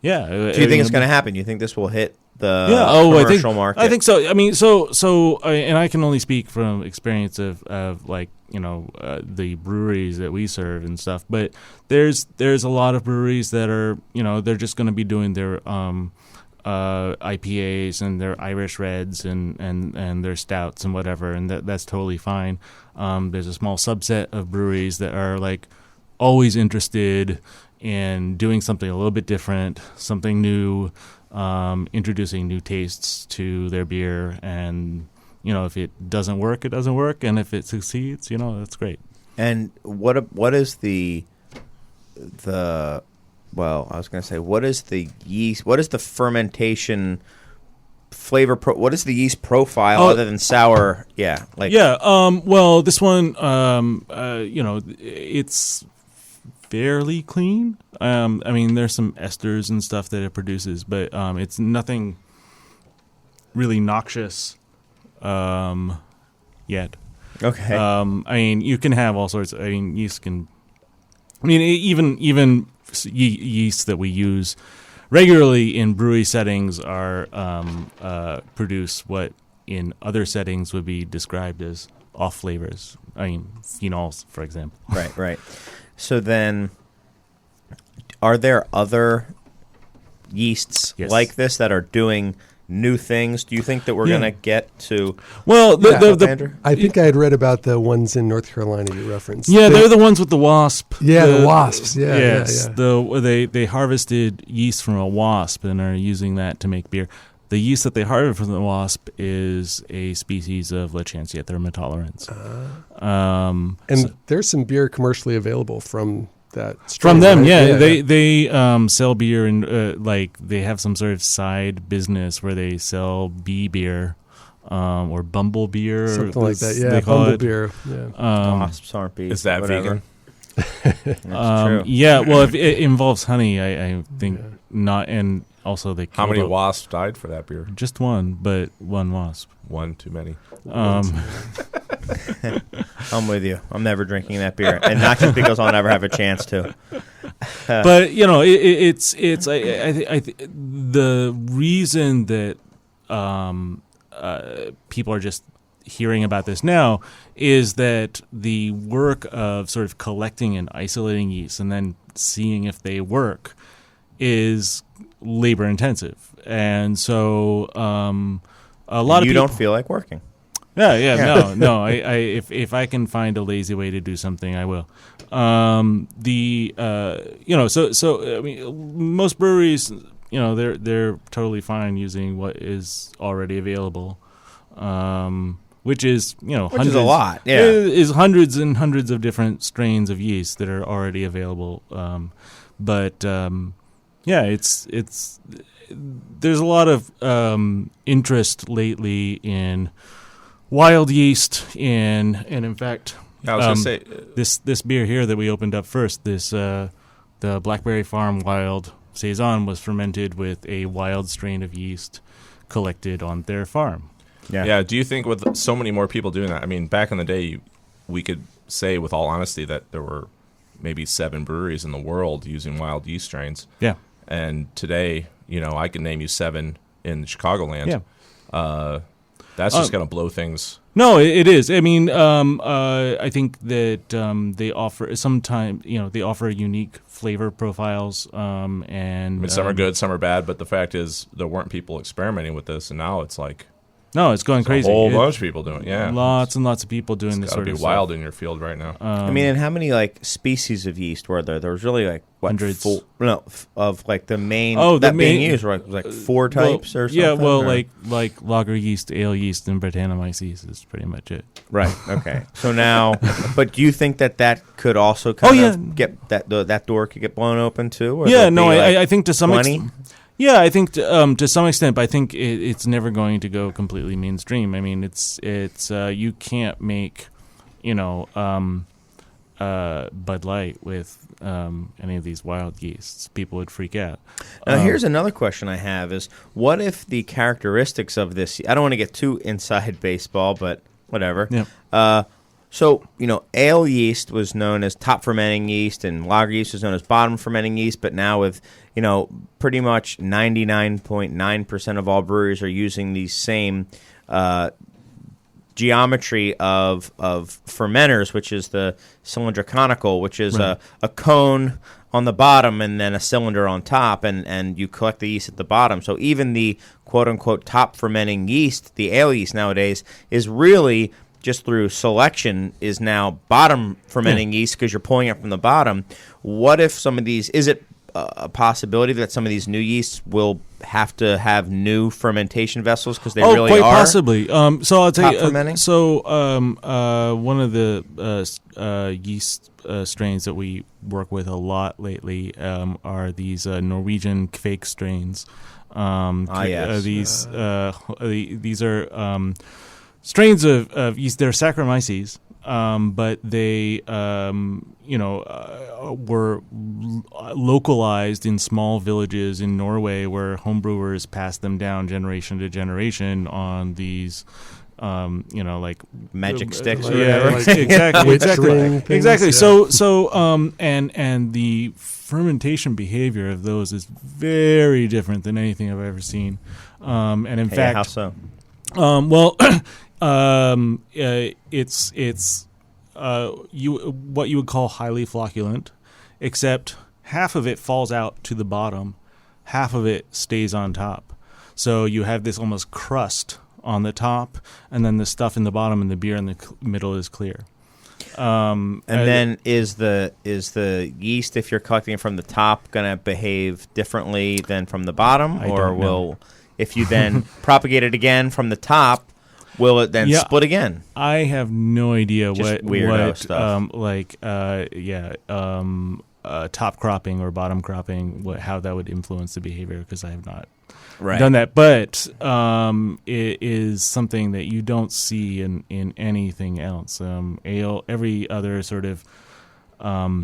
you think it's going to happen? You think this will hit the commercial market? I think so. I mean, and I can only speak from experience of like the breweries that we serve and stuff. But there's a lot of breweries that are they're just going to be doing their IPAs and their Irish Reds and their stouts and whatever, and that's totally fine. There's a small subset of breweries that are like always interested in doing something a little bit different, something new, introducing new tastes to their beer, and if it doesn't work, it doesn't work, and if it succeeds, that's great. And what is the well, I was going to say, what is the yeast? What is the fermentation flavor? What is the yeast profile other than sour? Yeah, well, this one, it's fairly clean. I mean, there's some esters and stuff that it produces, but it's nothing really noxious yet. Okay. I mean, you can have all sorts. I mean, yeast can. I mean, even yeast that we use regularly in brewery settings are produce what in other settings would be described as off flavors. I mean, phenols, for example. Right. So then, are there other yeasts like this that are doing new things? Do you think that we're going to get to? Well, Andrew? I think I had read about the ones in North Carolina you referenced. Yeah, they're the ones with the wasp. Yeah, the wasps. Yeah, yes, yeah. They harvested yeast from a wasp and are using that to make beer. The yeast that they harvest from the wasp is a species of Lachantia thermotolerans. And there's some beer commercially available from that strain, from them, right? yeah. They sell beer and they have some sort of side business where they sell bee beer or bumble beer, something like that. Yeah, they call bumble it. beer. Yeah. Wasps aren't bees. Is that whatever. vegan? That's true. Yeah, well, if it involves honey, I think not, and also they. How many wasps died for that beer? Just one, but one wasp. One too many. I'm with you. I'm never drinking that beer, and not just because I'll never have a chance to. But it's the reason that people are just hearing about this now is that the work of sort of collecting and isolating yeast and then seeing if they work is labor intensive, and so a lot of people don't feel like working. No. If I can find a lazy way to do something, I will. So I mean, most breweries, they're totally fine using what is already available, which is hundreds, is a lot. Yeah, is hundreds and hundreds of different strains of yeast that are already available. It's there's a lot of interest lately in wild yeast, and in fact, I was going to say this beer here that we opened up first, the Blackberry Farm Wild Saison, was fermented with a wild strain of yeast collected on their farm. Yeah. Do you think with so many more people doing that? I mean, back in the day, we could say with all honesty that there were maybe 7 breweries in the world using wild yeast strains. Yeah. And today, I can name you 7 in Chicagoland. Yeah. That's just going to blow things. No, it is. I mean, I think that they offer they offer unique flavor profiles, and I mean, some are good, some are bad. But the fact is, there weren't people experimenting with this, and now it's like no, it's going crazy. A whole bunch of people doing it. Yeah, lots and lots of people doing this sort of stuff. It's stuff. wild in your field right now. I mean, and how many species of yeast were there? There was really hundreds. Of the main being used, right? Like 4 types or something. Yeah, well, or? like lager yeast, ale yeast, and Brettanomyces is pretty much it. Right. Okay. So now, but do you think that could also kind of get that door could get blown open too? Or I think to some extent. Yeah, I think to some extent, but I think it's never going to go completely mainstream. I mean, it's you can't make, Bud Light with any of these wild yeasts. People would freak out. Now, here's another question I have: is what if the characteristics of this? I don't want to get too inside baseball, but whatever. Yeah. So, ale yeast was known as top fermenting yeast, and lager yeast was known as bottom fermenting yeast, but now with, pretty much 99.9% of all breweries are using these same geometry of fermenters, which is the cylindroconical, which is right. a cone on the bottom and then a cylinder on top, and you collect the yeast at the bottom. So even the quote-unquote top fermenting yeast, the ale yeast nowadays, is really just through selection is now bottom fermenting yeast because you're pulling it from the bottom. What if some of these, is it a possibility that some of these new yeasts will have to have new fermentation vessels because they really quite are possibly. So I'll tell top you. fermenting? One of the yeast strains that we work with a lot lately are these Norwegian fake strains. Yes. These are strains of yeast. They're Saccharomyces. But they, were localized in small villages in Norway where homebrewers passed them down generation to generation on these, like magic sticks or yeah, whatever. exactly. Yeah. So, and the fermentation behavior of those is very different than anything I've ever seen. And in fact, How so? It's what you would call highly flocculent, except half of it falls out to the bottom, half of it stays on top. So you have this almost crust on the top, and then the stuff in the bottom and the beer in the middle is clear. And then is the yeast, if you're collecting it from the top, going to behave differently than from the bottom, I or don't know. will, if you then propagate it again from the top, will it then split again? I have no idea Just what weirdo stuff. Top cropping or bottom cropping, how that would influence the behavior, because I have not Right. done that. But it is something that you don't see in anything else. Ale, every other sort of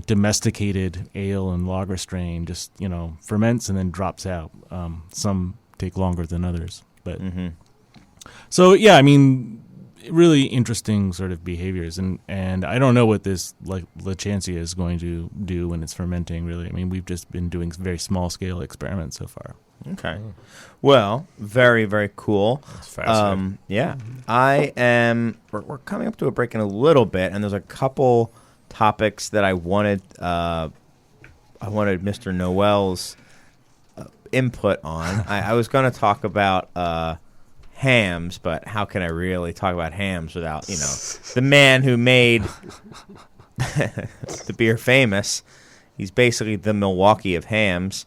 domesticated ale and lager strain just ferments and then drops out. Some take longer than others, but. Mm-hmm. So yeah, I mean, really interesting sort of behaviors, and I don't know what this Lachantia is going to do when it's fermenting. Really, I mean, we've just been doing very small scale experiments so far. Okay. Well, very, very cool. That's fascinating. Yeah. We're coming up to a break in a little bit, and there's a couple topics that I wanted Mr. Noel's input on. I was going to talk about hams, but how can I really talk about hams without, the man who made the beer famous? He's basically the Milwaukee of hams.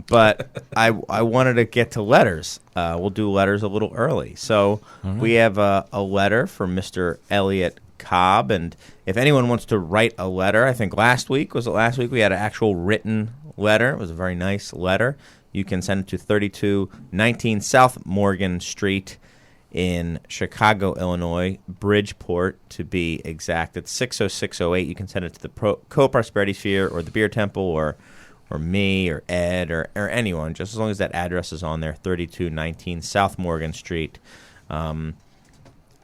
But I wanted to get to letters. We'll do letters a little early. So we have a letter from Mr. Elliot Cobb, and if anyone wants to write a letter, I think last week we had an actual written letter. It was a very nice letter. You can send it to 3219 South Morgan Street in Chicago, Illinois, Bridgeport to be exact. It's 60608. You can send it to the Co-Prosperity Sphere or the Beer Temple or me or Ed or anyone, just as long as that address is on there, 3219 South Morgan Street. They'll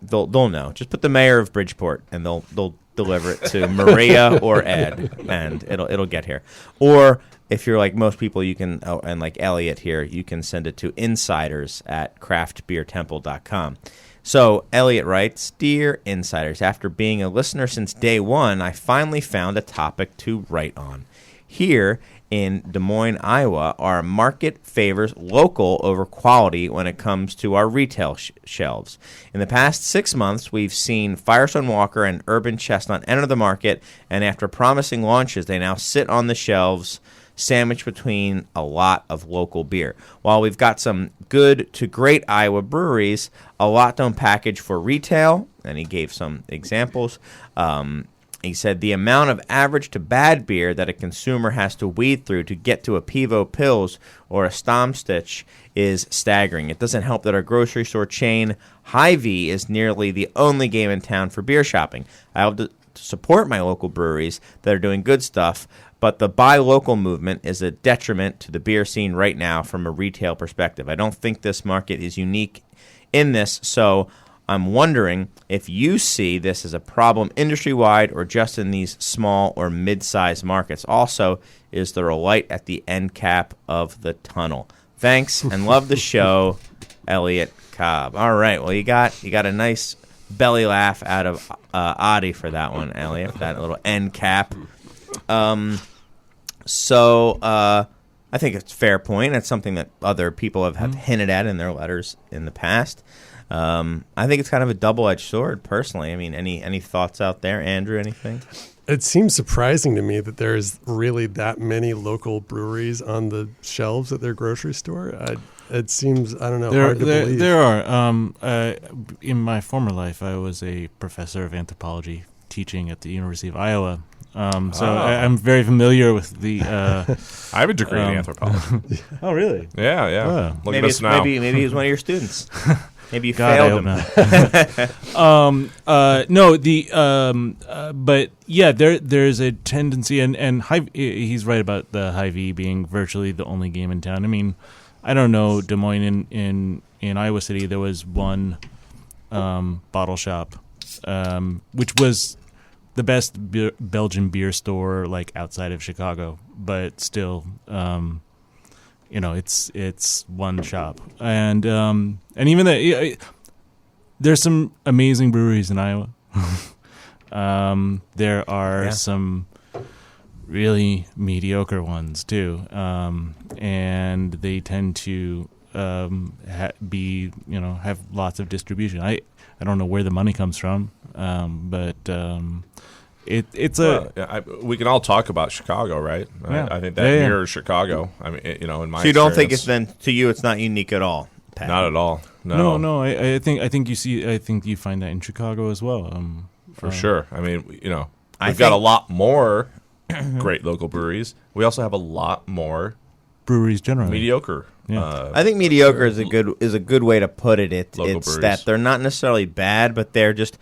know. Just put the mayor of Bridgeport, and they'll deliver it to Maria or Ed, and it'll get here. Or if you're like most people, you can, and like Elliot here, you can send it to insiders@craftbeertemple.com. So Elliot writes, "Dear Insiders, after being a listener since day one, I finally found a topic to write on. Here in Des Moines, Iowa, our market favors local over quality when it comes to our retail shelves. In the past 6 months, we've seen Firestone Walker and Urban Chestnut enter the market, and after promising launches, they now sit on the shelves sandwiched between a lot of local beer. While we've got some good to great Iowa breweries, a lot don't package for retail," and he gave some examples. He said the amount of average to bad beer that a consumer has to weed through to get to a Pivo Pils or a Stammstich is staggering. It doesn't help that our grocery store chain, Hy-Vee, is nearly the only game in town for beer shopping. I hope to support my local breweries that are doing good stuff, but the buy local movement is a detriment to the beer scene right now from a retail perspective. I don't think this market is unique in this, so I'm wondering if you see this as a problem industry-wide or just in these small or mid-sized markets. Also, is there a light at the end cap of the tunnel? Thanks, and love the show, Elliot Cobb." All right, well, you got a nice belly laugh out of Adi for that one, Elliot, that little end cap. So I think it's a fair point. It's something that other people have hinted at in their letters in the past. I think it's kind of a double-edged sword, personally. I mean, any thoughts out there, Andrew? Anything? It seems surprising to me that there's really that many local breweries on the shelves at their grocery store. It seems, I don't know, hard to believe. There are. In my former life, I was a professor of anthropology teaching at the University of Iowa. I'm very familiar with the. I have a degree in anthropology. Oh, really? Yeah. Oh. Look at us now. Maybe he was one of your students. Maybe you God, failed him. But yeah, there's a tendency, and he's right about the Hy-Vee being virtually the only game in town. I mean, I don't know, Des Moines in Iowa City, there was one bottle shop, which was the best Belgian beer store like outside of Chicago, but still. It's one shop, and even that, there's some amazing breweries in Iowa. There are some really mediocre ones too, and they tend to have lots of distribution. I don't know where the money comes from, but. We can all talk about Chicago, right? Yeah. I think that mirrors Chicago. I mean, in my So you don't think experience. to you it's not unique at all, Pat? Not at all. No. I think you find that in Chicago as well. For sure. I mean, we've think- got a lot more great local breweries. We also have a lot more breweries generally mediocre. Yeah. I think mediocre is a good way to put it. It's breweries. that they're not necessarily bad, but they're just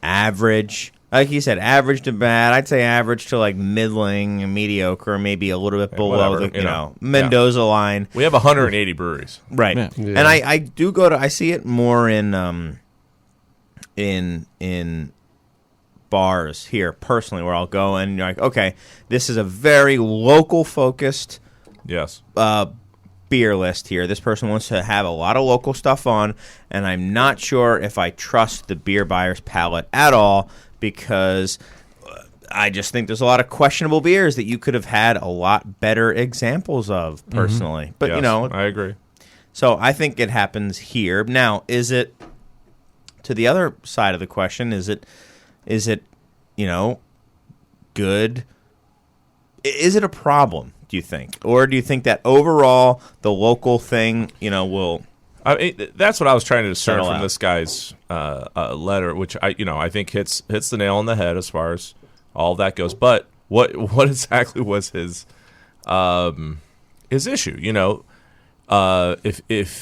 average. Like you said, average to bad. I'd say average to like middling and mediocre, maybe a little bit below whatever, Mendoza line. We have 180 breweries. Right. Yeah. Yeah. And I do go to, I see it more in bars here personally, where I'll go and you're like, okay, this is a very local focused Yes. beer list here. This person wants to have a lot of local stuff on, and I'm not sure if I trust the beer buyer's palate at all, because I just think there's a lot of questionable beers that you could have had a lot better examples of personally. But Yes, I agree. so I think it happens here. Now, is it, to the other side of the question, is it good? Is it a problem, do you think? Or do you think that overall the local thing, will... I mean, that's what I was trying to discern Settle from out. this guy's letter, which I think hits the nail on the head as far as all of that goes. But what exactly was his issue? If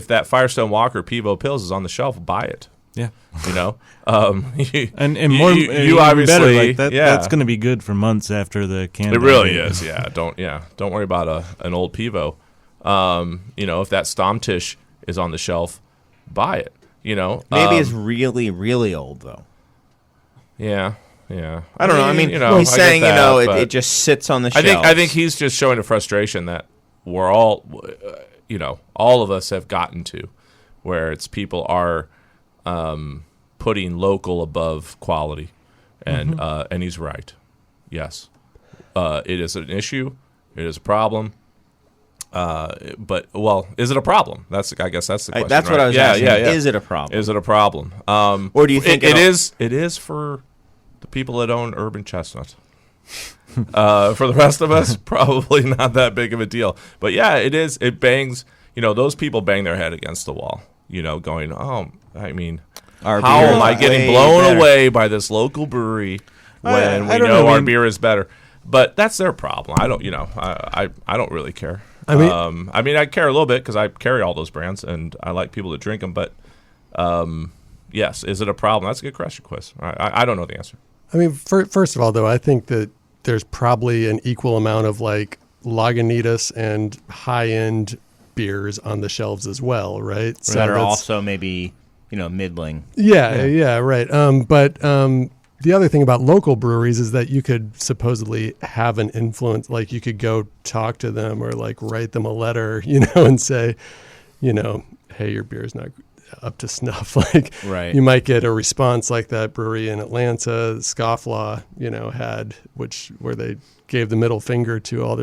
that Firestone Walker Pivo Pils is on the shelf, buy it. Yeah. And more you even obviously better, like that, yeah. that's going to be good for months after the can. It really is. Yeah. Don't worry about an old Pivo. If that Stammtisch is on the shelf, buy it. Maybe it's really, really old, though. Yeah. I don't know. I mean, he's I saying, get that, it just sits on the shelf. I think he's just showing a frustration that we're all, all of us have gotten to, where it's people are putting local above quality, and he's right. Yes, it is an issue. It is a problem. But is it a problem? I guess that's the question. That's what right? I was asking. Is it a problem? Is it a problem? Or do you think it is? It is for the people that own Urban Chestnut. For the rest of us, probably not that big of a deal. But yeah, it is. It bangs. Those people bang their head against the wall. Going, how am I getting blown away by this local brewery when we know our beer is better? But that's their problem. I don't. I don't really care. I care a little bit because I carry all those brands and I like people to drink them. But yes, is it a problem? That's a good question, Quiz. I don't know the answer. I mean, first of all, though, I think that there's probably an equal amount of like Lagunitas and high-end beers on the shelves as well, right? So that are also maybe, middling. Yeah, right. But the other thing about local breweries is that you could supposedly have an influence, like you could go talk to them or like write them a letter, and say, hey, your beer is not up to snuff. Like Right. you might get a response like that brewery in Atlanta, Scofflaw, had, where they gave the middle finger to all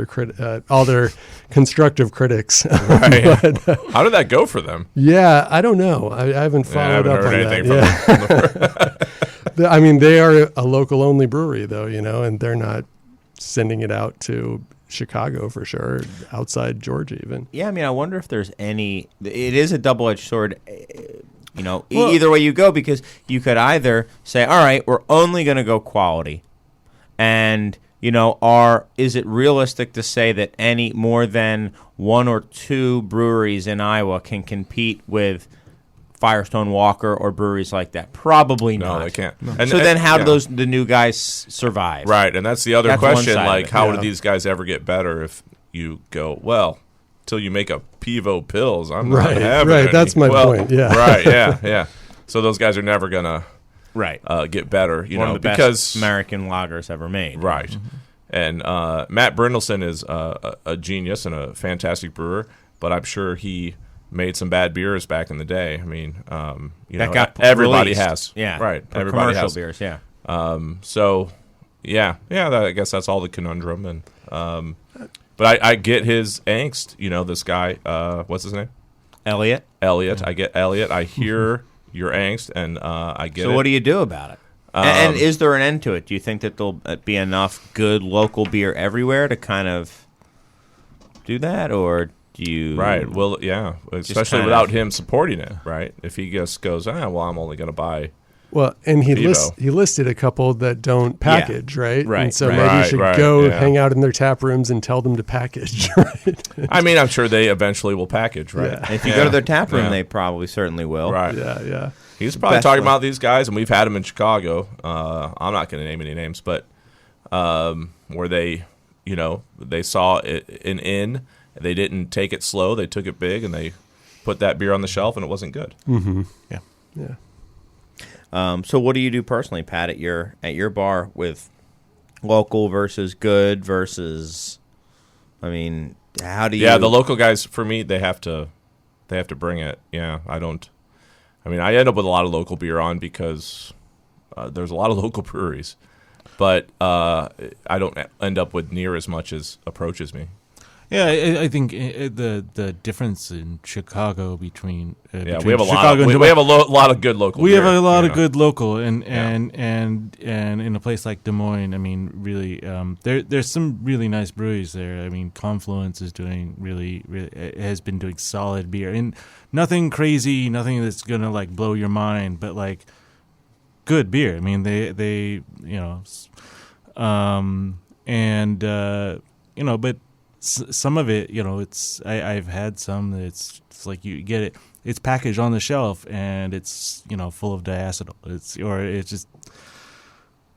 their constructive critics. Right. But, How did that go for them? yeah, I don't know. I haven't followed up on that. From them. I mean, they are a local only brewery though, and they're not sending it out to Chicago for sure, outside Georgia even. Yeah, I mean, I wonder if there's any. It is a double-edged sword, either way you go, because you could either say, all right, we're only going to go quality, and is it realistic to say that any more than one or two breweries in Iowa can compete with Firestone Walker or breweries like that? Probably not. No, they can't. So then how do the new guys survive? Right, and that's the other That's one question. side of Like, it. how Yeah. do these guys ever get better if you go, well, till you make a Pivo Pills, I'm not Right, having right, any. that's my point, yeah. Right, yeah. So those guys are never going to Right. get better, One of the because best American lagers ever made. Right. Mm-hmm. And Matt Brindleson is a genius and a fantastic brewer, but I'm sure he made some bad beers back in the day. I mean, That got everybody released. has. Yeah. Right. Or Everybody commercial has. beers, yeah. So, I guess that's all the conundrum. And but I get his angst. This guy, what's his name? Elliot. Elliot. I get Elliot. I hear your angst, and I get it. So what do you do about it? And is there an end to it? Do you think that there'll be enough good local beer everywhere to kind of do that, or do you? Right. Well, yeah. Especially kind without of- him supporting it, right? If he just goes, I'm only going to buy. Well, and he Pivo. listed a couple that don't package, right? Right, And so right. maybe you should Right, go yeah. hang out in their tap rooms and tell them to package, right? I mean, I'm sure they eventually will package, right? Yeah. If you go to their tap room, Yeah. they probably certainly will. Right. Yeah. He's probably best talking way. about these guys, and we've had them in Chicago. I'm not going to name any names, but where they saw an inn, they didn't take it slow, they took it big, and they put that beer on the shelf, and it wasn't good. Mm-hmm. Yeah. Yeah. So what do you do personally, Pat, at your bar with local versus good versus? I mean, how do you? Yeah, the local guys, for me, they have to bring it. Yeah, I don't. I mean, I end up with a lot of local beer on because there's a lot of local breweries, but I don't end up with near as much as approaches me. Yeah, I think the difference in Chicago between Yeah, between we have a Chicago and we have a lot of good local. we beer, have a lot you of know? good local, and in a place like Des Moines, I mean, really, there's some really nice breweries there. I mean, Confluence is doing really has been doing solid beer, and nothing crazy, nothing that's gonna like blow your mind, but like good beer. I mean, they but some of it, I've had some that it's like you get it. It's packaged on the shelf and it's full of diacetyl. It's just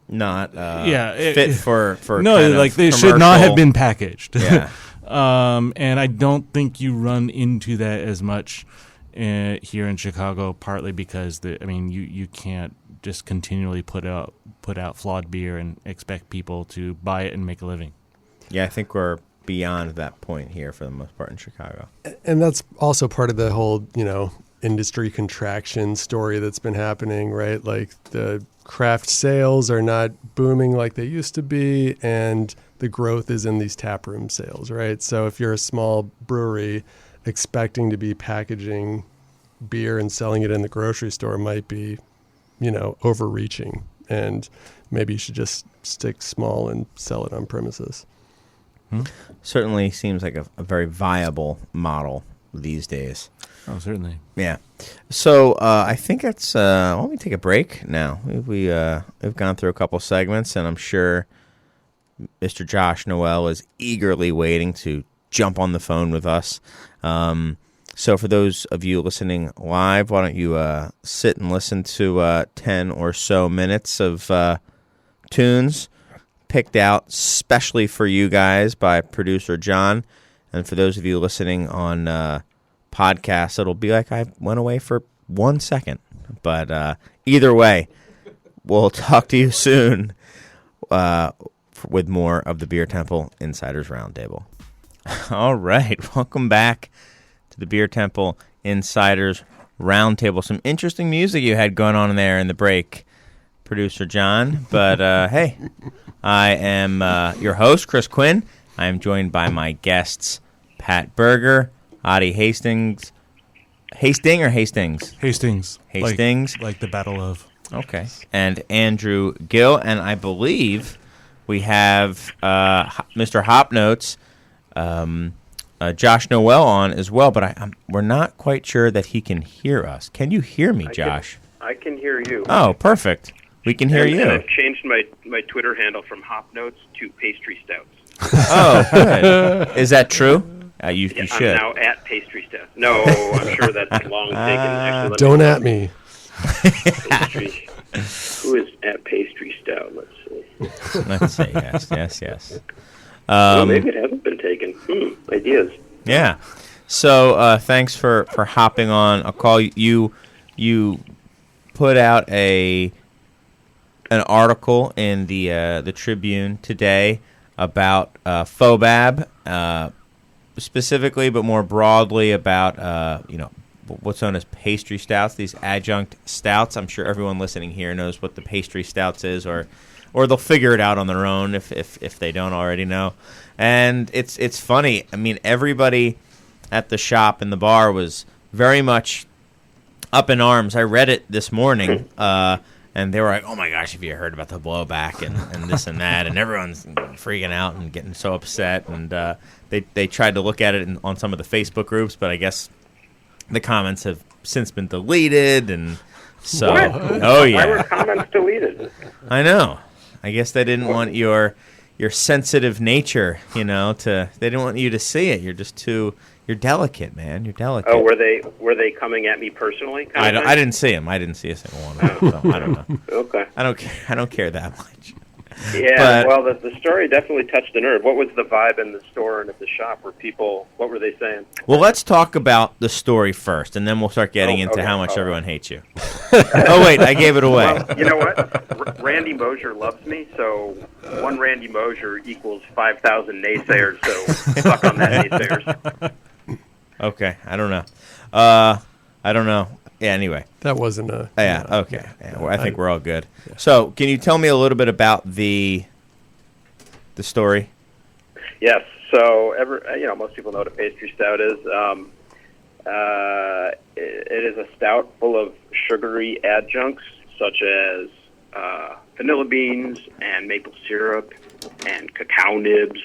not it- fit for no, kind of like they should not have commercial- been packaged. Yeah. And I don't think you run into that as much here in Chicago. Partly because you can't just continually put out flawed beer and expect people to buy it and make a living. Yeah, I think we're beyond that point here for the most part in Chicago. And that's also part of the whole, industry contraction story that's been happening, right? Like the craft sales are not booming like they used to be, and the growth is in these taproom sales, right? So if you're a small brewery expecting to be packaging beer and selling it in the grocery store might be, overreaching, and maybe you should just stick small and sell it on premises. Certainly seems like a very viable model these days. Oh, certainly. Yeah. So I think that's. Why don't we take a break now? We've gone through a couple segments, and I'm sure Mr. Josh Noel is eagerly waiting to jump on the phone with us. So for those of you listening live, why don't you sit and listen to 10 or so minutes of tunes picked out specially for you guys by producer John. And for those of you listening on podcasts, it'll be like I went away for 1 second. But either way, we'll talk to you soon with more of the Beer Temple Insiders Roundtable. All right, welcome back to the Beer Temple Insiders Roundtable. Some interesting music you had going on in there in the break, Producer John. But hey, I am your host, Chris Quinn. I am joined by my guests, Pat Berger, Adi Hastings. Hastings or Hastings? Hastings. Hastings. Like the Battle of. Okay. And Andrew Gill. And I believe we have Mr. Hop Notes, Josh Noel on as well, but we're not quite sure that he can hear us. Can you hear me, Josh? I can hear you. Oh, perfect. We can hear you. And I've changed my Twitter handle from Hop Notes to Pastry Stouts. Oh, good. Is that true? You should. I'm now at Pastry Stouts. No, I'm sure that's long taken. Actually, Don't at me. Pastry. Who is at Pastry Stout? Let's see. Let's see. Yes. Well, maybe it hasn't been taken. Ideas. Yeah. So thanks for hopping on a call. You put out an article in the Tribune today about FOBAB, specifically, but more broadly about what's known as pastry stouts, these adjunct stouts. I'm sure everyone listening here knows what the pastry stouts is, or they'll figure it out on their own if they don't already know. And it's funny. I mean, everybody at the shop and the bar was very much up in arms. I read it this morning, and they were like, "Oh my gosh, have you heard about the blowback and this and that?" And everyone's freaking out and getting so upset. And they tried to look at it on some of the Facebook groups, but I guess the comments have since been deleted. And so, What? oh yeah, Why were comments deleted? I know. I guess they didn't want your sensitive nature, they didn't want you to see it. You're just you're delicate, man. You're delicate. Oh, were they coming at me personally? I didn't see them. I didn't see a single one of them, so I don't know. Okay. I don't care that much. Yeah, But- well, the story definitely touched a nerve. What was the vibe in the store and at the shop? What were they saying? Well, let's talk about the story first, and then we'll start getting into okay. how much All right. everyone hates you. Oh, wait, I gave it away. Well, you know what? Randy Mosier loves me, so one Randy Mosier equals 5,000 naysayers, so suck on that, naysayers. Okay, I don't know. Yeah, anyway. That wasn't a. Yeah, okay. Yeah, well, I think we're all good. So, can you tell me a little bit about the story? Yes, so most people know what a pastry stout is. It is a stout full of sugary adjuncts such as vanilla beans and maple syrup and cacao nibs.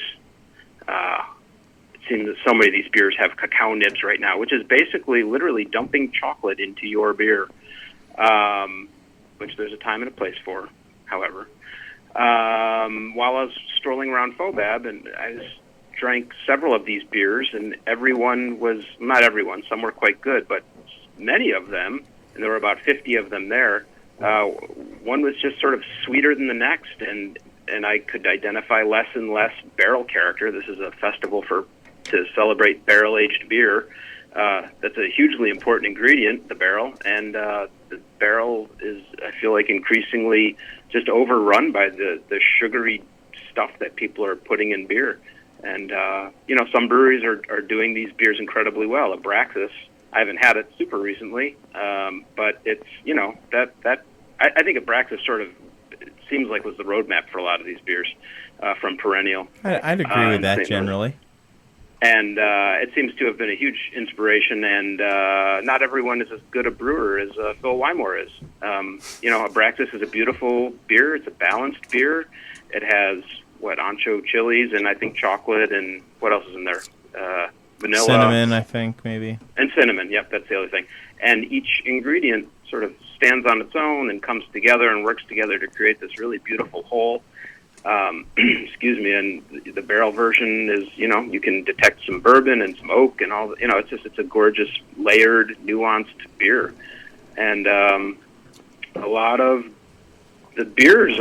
It seems that so many of these beers have cacao nibs right now, which is basically literally dumping chocolate into your beer, which there's a time and a place for, however. While I was strolling around FOBAB, and I drank several of these beers, and not everyone, some were quite good, but many of them, and there were about 50 of them there, one was just sort of sweeter than the next, and I could identify less and less barrel character. This is a festival to celebrate barrel-aged beer. That's a hugely important ingredient, the barrel, and the barrel is, I feel like, increasingly just overrun by the sugary stuff that people are putting in beer. And, some breweries are doing these beers incredibly well. Abraxas, I haven't had it super recently, but it's, I think Abraxas sort of, it seems like was the roadmap for a lot of these beers from Perennial. I'd agree with that generally. And it seems to have been a huge inspiration, and not everyone is as good a brewer as Phil Wymore is. Abraxas is a beautiful beer. It's a balanced beer. It has, ancho chilies, and I think chocolate, and what else is in there? Vanilla. Cinnamon, I think, maybe. And cinnamon, yep, that's the other thing. And each ingredient sort of stands on its own and comes together and works together to create this really beautiful whole. Excuse me, and the barrel version is, you can detect some bourbon and some oak and all, it's a gorgeous, layered, nuanced beer. And a lot of the beers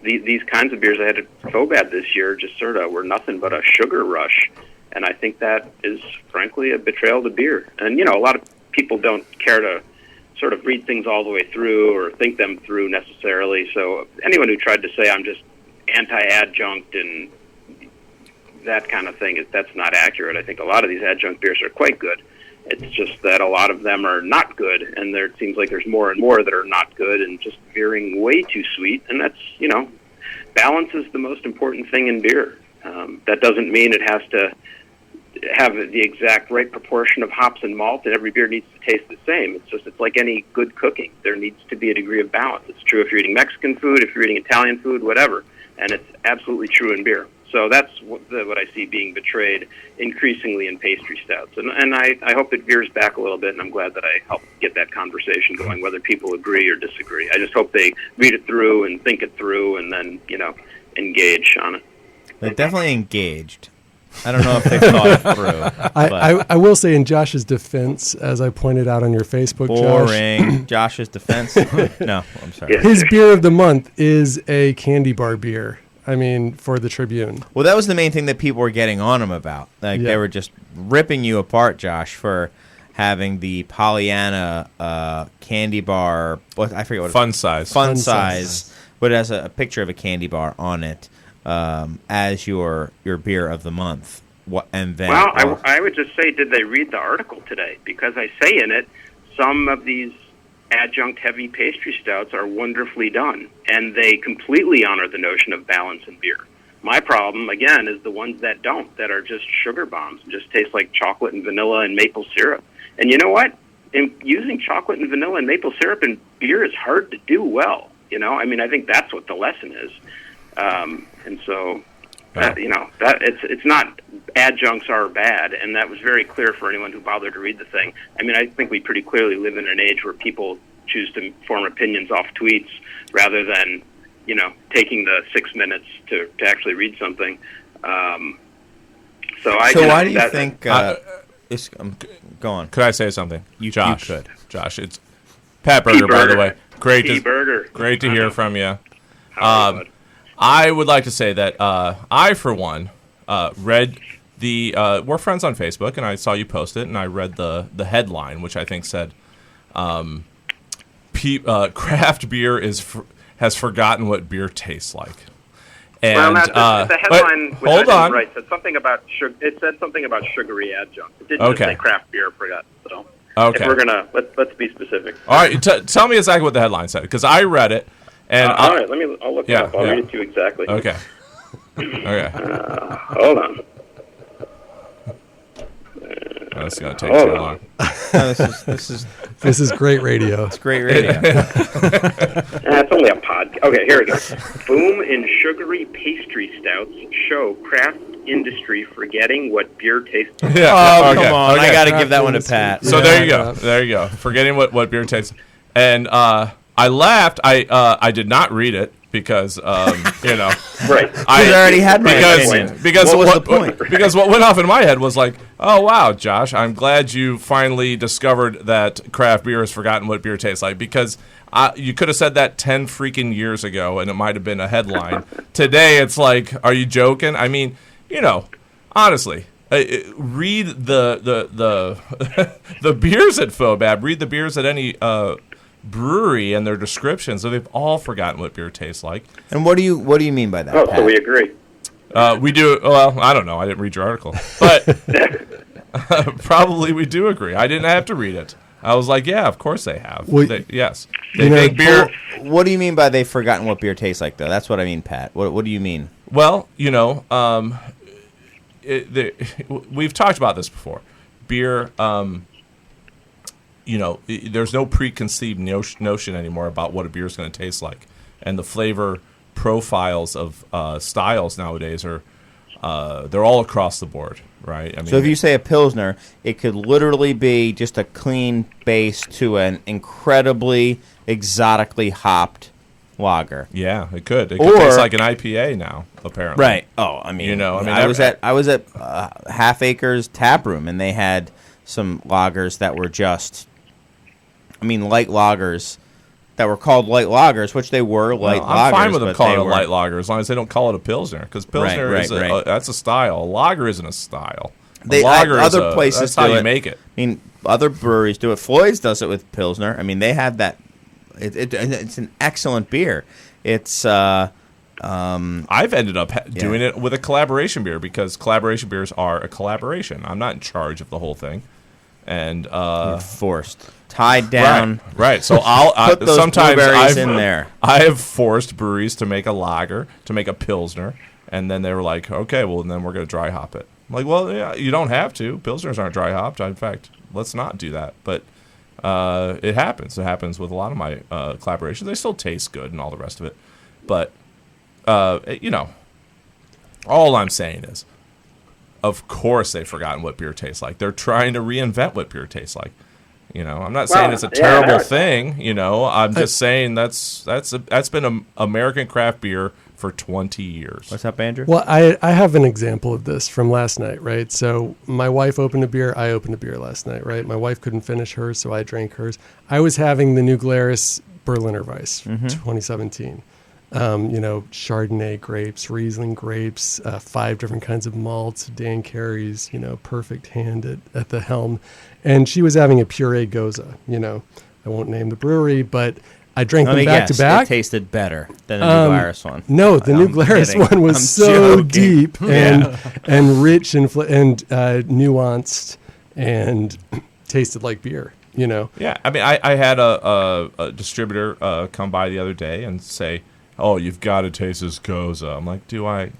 these kinds of beers I had at FOBAD this year just sort of were nothing but a sugar rush. And I think that is, frankly, a betrayal to beer. And, a lot of people don't care to sort of read things all the way through or think them through necessarily. So anyone who tried to say I'm just anti-adjunct and that kind of thing, that's not accurate. I think a lot of these adjunct beers are quite good. It's just that a lot of them are not good, and it seems like there's more and more that are not good and just veering way too sweet. And that's, balance is the most important thing in beer. That doesn't mean it has to have the exact right proportion of hops and malt, and every beer needs to taste the same. It's like any good cooking. There needs to be a degree of balance. It's true if you're eating Mexican food, if you're eating Italian food, whatever. And it's absolutely true in beer. So that's what I see being betrayed increasingly in pastry stouts. And I hope it veers back a little bit, and I'm glad that I helped get that conversation going, whether people agree or disagree. I just hope they read it through and think it through and then, engage on it. They're definitely engaged. I don't know if they thought it through. I will say in Josh's defense, as I pointed out on your Facebook, boring. Josh's defense? No, I'm sorry. Yeah. his beer of the month is a candy bar beer. For the Tribune. Well, that was the main thing that people were getting on him about. They were just ripping you apart, Josh, for having the Pollyanna candy bar. I forget what Fun size. Fun size, but it has a picture of a candy bar on it as your beer of the month. And then, I would just say, did they read the article today? Because I say in it, some of these adjunct-heavy pastry stouts are wonderfully done, and they completely honor the notion of balance in beer. My problem, again, is the ones that don't, that are just sugar bombs and just taste like chocolate and vanilla and maple syrup. And you know what? Using chocolate and vanilla and maple syrup in beer is hard to do well. I think that's what the lesson is. And so, it's not adjuncts are bad, and that was very clear for anyone who bothered to read the thing. I think we pretty clearly live in an age where people choose to form opinions off tweets rather than, taking the 6 minutes to actually read something. So why do you think? Go on. Could I say something? Josh, you could. Josh, it's Pat Berger, by the way. Great to hear from you. I would like to say that I, for one, read the. We're friends on Facebook, and I saw you post it, and I read the headline, which I think said, "Craft beer has forgotten what beer tastes like." And the headline, hold on, right, said something about it said something about sugary adjuncts. It didn't just say craft beer forgotten. So, if we're gonna let's be specific. All right, tell me exactly what the headline said, because I read it. And all right, I'll look it up. I'll read it to you exactly. Okay. Hold on. That's going to take too long. No, this is great radio. It's great radio. It's only a pod. Okay, here we go. Boom in sugary pastry stouts show craft industry forgetting what beer tastes like. Yeah. Come on. Okay. I got to give that one to Pat. So there you go. Forgetting what beer tastes. And I laughed. I did not read it because right. I already had my opinion. Because what was the point? Because what went off in my head was like, oh wow, Josh, I'm glad you finally discovered that craft beer has forgotten what beer tastes like. Because you could have said that 10 freaking years ago, and it might have been a headline. Today, it's like, are you joking? Honestly. Read the beers at Fobab. Read the beers at any brewery and their descriptions. So they've all forgotten what beer tastes like. And what do you mean by that? Oh, Pat? so we agree. We do. Well, I don't know. I didn't read your article, but probably we do agree. I didn't have to read it. I was like, yeah, of course they have. Well, yes, they make beer. What do you mean by they've forgotten what beer tastes like, though? That's what I mean, Pat. What do you mean? Well, we've talked about this before. Beer, there's no preconceived notion anymore about what a beer is going to taste like, and the flavor profiles of styles nowadays are they're all across the board, right? So if you say a Pilsner, it could literally be just a clean base to an incredibly exotically hopped lager. Yeah, it could. It could taste like an IPA now, apparently. Right. Oh, I was at Half Acres Tap Room, and they had some lagers that were just, light lagers that were called light lagers, which they were light lagers. I'm fine with them calling it a light lager as long as they don't call it a Pilsner, because Pilsner is that's a style. A lager isn't a style. Other places that's how you make it. Other breweries do it. Floyd's does it with Pilsner. They have that. It's an excellent beer. It's I've ended up doing it with a collaboration beer, because collaboration beers are a collaboration. I'm not in charge of the whole thing. and Forced, tied down. Right. So I'll Put those sometimes blueberries in there. I have forced breweries to make a lager, to make a pilsner, and then they were like, okay, well then we're going to dry hop it. I'm like, well, yeah, you don't have to. Pilsners aren't dry hopped. In fact, let's not do that. But it happens. It happens with a lot of my collaborations. They still taste good and all the rest of it. But all I'm saying is, of course they've forgotten what beer tastes like. They're trying to reinvent what beer tastes like. I'm not saying it's a terrible thing. I'm just saying that's been American craft beer for 20 years. What's up, Andrew? Well, I have an example of this from last night, right? So my wife opened a beer. I opened a beer last night, right? My wife couldn't finish hers, so I drank hers. I was having the New Glarus Berliner Weiss 2017. Chardonnay grapes, Riesling grapes, 5 different kinds of malts, Dan Carey's, perfect hand at the helm. And she was having a puree Goza, I won't name the brewery, but I drank them back to back. It tasted better than the New Glarus one. No, the New Glarus one was so deep and rich and nuanced and tasted like beer. Yeah, I mean, I had a distributor come by the other day and say, "Oh, you've got to taste this Goza." I'm like, "Do I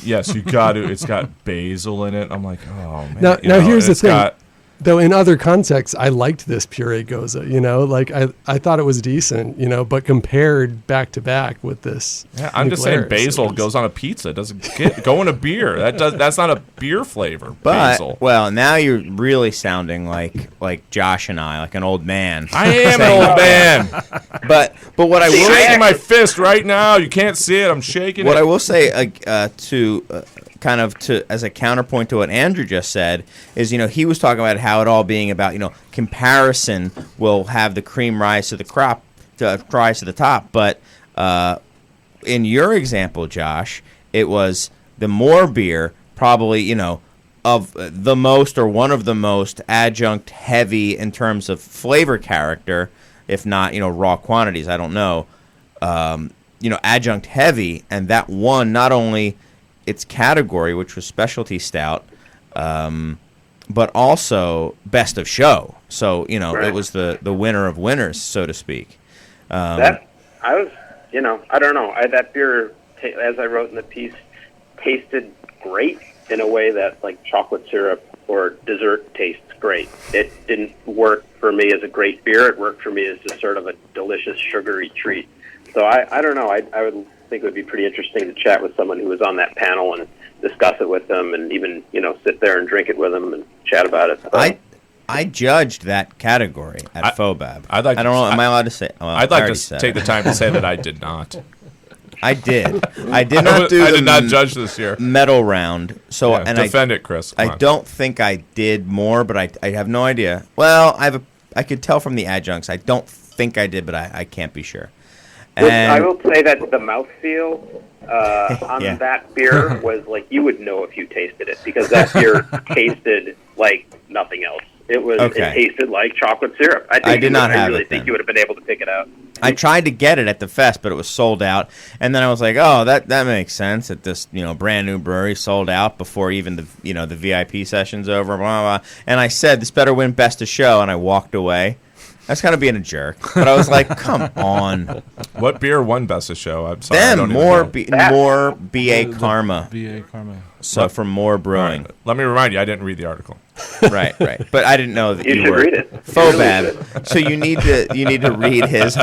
yes, you got to. It's got basil in it." I'm like, "Oh man." Now here's the thing. Though in other contexts, I liked this puree Goza, like I thought it was decent, but compared back to back with this. Yeah, I'm just saying basil goes on a pizza. It doesn't go in a beer. That's not a beer flavor. Basil. Well, now you're really sounding like Josh and I, like an old man. I am an old man. But what I will shaking my fist right now. You can't see it. I'm shaking what it. I will say as a counterpoint to what Andrew just said is, he was talking about how it all being about, comparison will have the cream rise to the top. But in your example, Josh, it was the more beer, probably, of the most or one of the most adjunct heavy in terms of flavor character, if not, raw quantities. I don't know. Adjunct heavy, and that won not only its category, which was specialty stout, but also best of show. So It was the winner of winners, so to speak. I don't know. That beer, as I wrote in the piece, tasted great in a way that like chocolate syrup or dessert tastes great. It didn't work for me as a great beer. It worked for me as just sort of a delicious sugary treat. So I don't know. I would think it would be pretty interesting to chat with someone who was on that panel and discuss it with them, and even sit there and drink it with them and chat about it. So. I judged that category at FOBAB. I don't know. Am I allowed to say? Well, I'd like to take the time to say that I did not. I did. I did not do. I did not judge this year. Medal round. So and defend it, Chris. I don't think I did more, but I have no idea. Well, I could tell from the adjuncts. I don't think I did, but I can't be sure. And I will say that the mouthfeel on that beer was like you would know if you tasted it, because that beer tasted like nothing else. It was. Okay. It tasted like chocolate syrup. I did not have I really it think then. you would have been able to pick it out. I tried to get it at the fest, but it was sold out. And then I was like, "Oh, that makes sense. That this brand new brewery sold out before even the VIP session's over." Blah, blah. And I said, "This better win best of show," and I walked away. That's kind of being a jerk, but I was like, "Come on!" What beer won best of show? I'm sorry. Then more BA Karma. BA Karma. So from More Brewing. Right. Let me remind you, I didn't read the article. Right. But I didn't know that you should were read it. FOBAB. So you need to read his.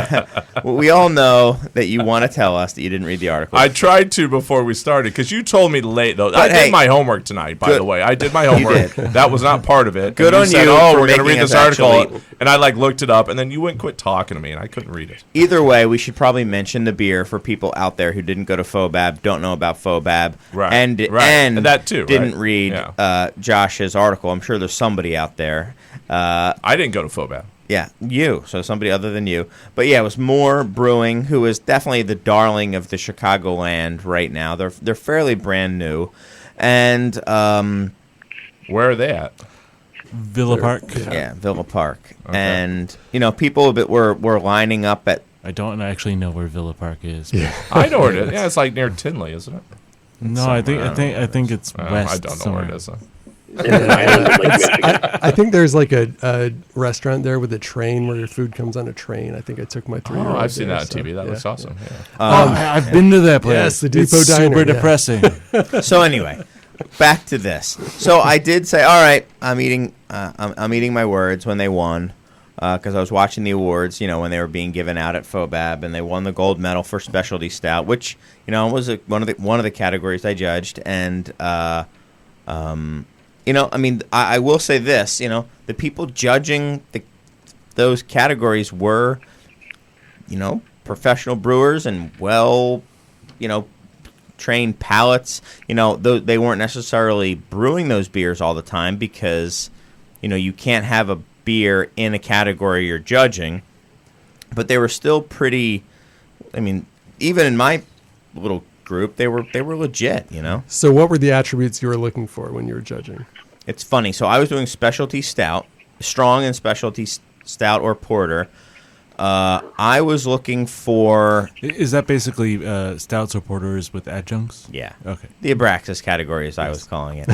We all know that you want to tell us that you didn't read the article. I tried to before we started, because you told me late though. I did my homework tonight. By the way, I did my homework. You did. That was not part of it. Good and on said, you "Oh, for we're going to read making this us article," actually- and I looked it up, and then you wouldn't quit talking to me, and I couldn't read it. Either way, we should probably mention the beer for people out there who didn't go to FOBAB, don't know about FOBAB, Right. and that too, didn't right? read Josh's article. I'm sure there's somebody out there. I didn't go to FOBAB. Yeah, you. So somebody other than you. But yeah, it was More Brewing, who is definitely the darling of the Chicagoland right now. They're fairly brand new, and Where are they at? Villa Park. yeah, Villa Park, Okay. and people were lining up at. I don't actually know where Villa Park is. Yeah. I know where it is. Yeah, it's like near Tinley, isn't it? No, I think it's I west. don't know somewhere. where it is. I think there's like a restaurant there with a train where your food comes on a train. I think I took my 3-year-old. Oh, I've seen there, that on TV. That looks awesome. Yeah. I've been to that place. Yes, the Depot it's Diner, super yeah. depressing. So anyway, back to this. So I did say, all right, I'm eating my words when they won, because I was watching the awards, when they were being given out at FOBAB, and they won the gold medal for specialty stout, which was one of the categories I judged, and I will say this, the people judging those categories were, professional brewers and trained palates. They weren't necessarily brewing those beers all the time because, you can't have a beer in a category you're judging. But they were still pretty. Even in my little group, they were legit. So what were the attributes you were looking for when you were judging? It's funny. So I was doing specialty stout, strong and specialty stout or porter. I was looking for... Is that basically stouts or porters with adjuncts? Yeah. Okay. The Abraxas category, as I was calling it.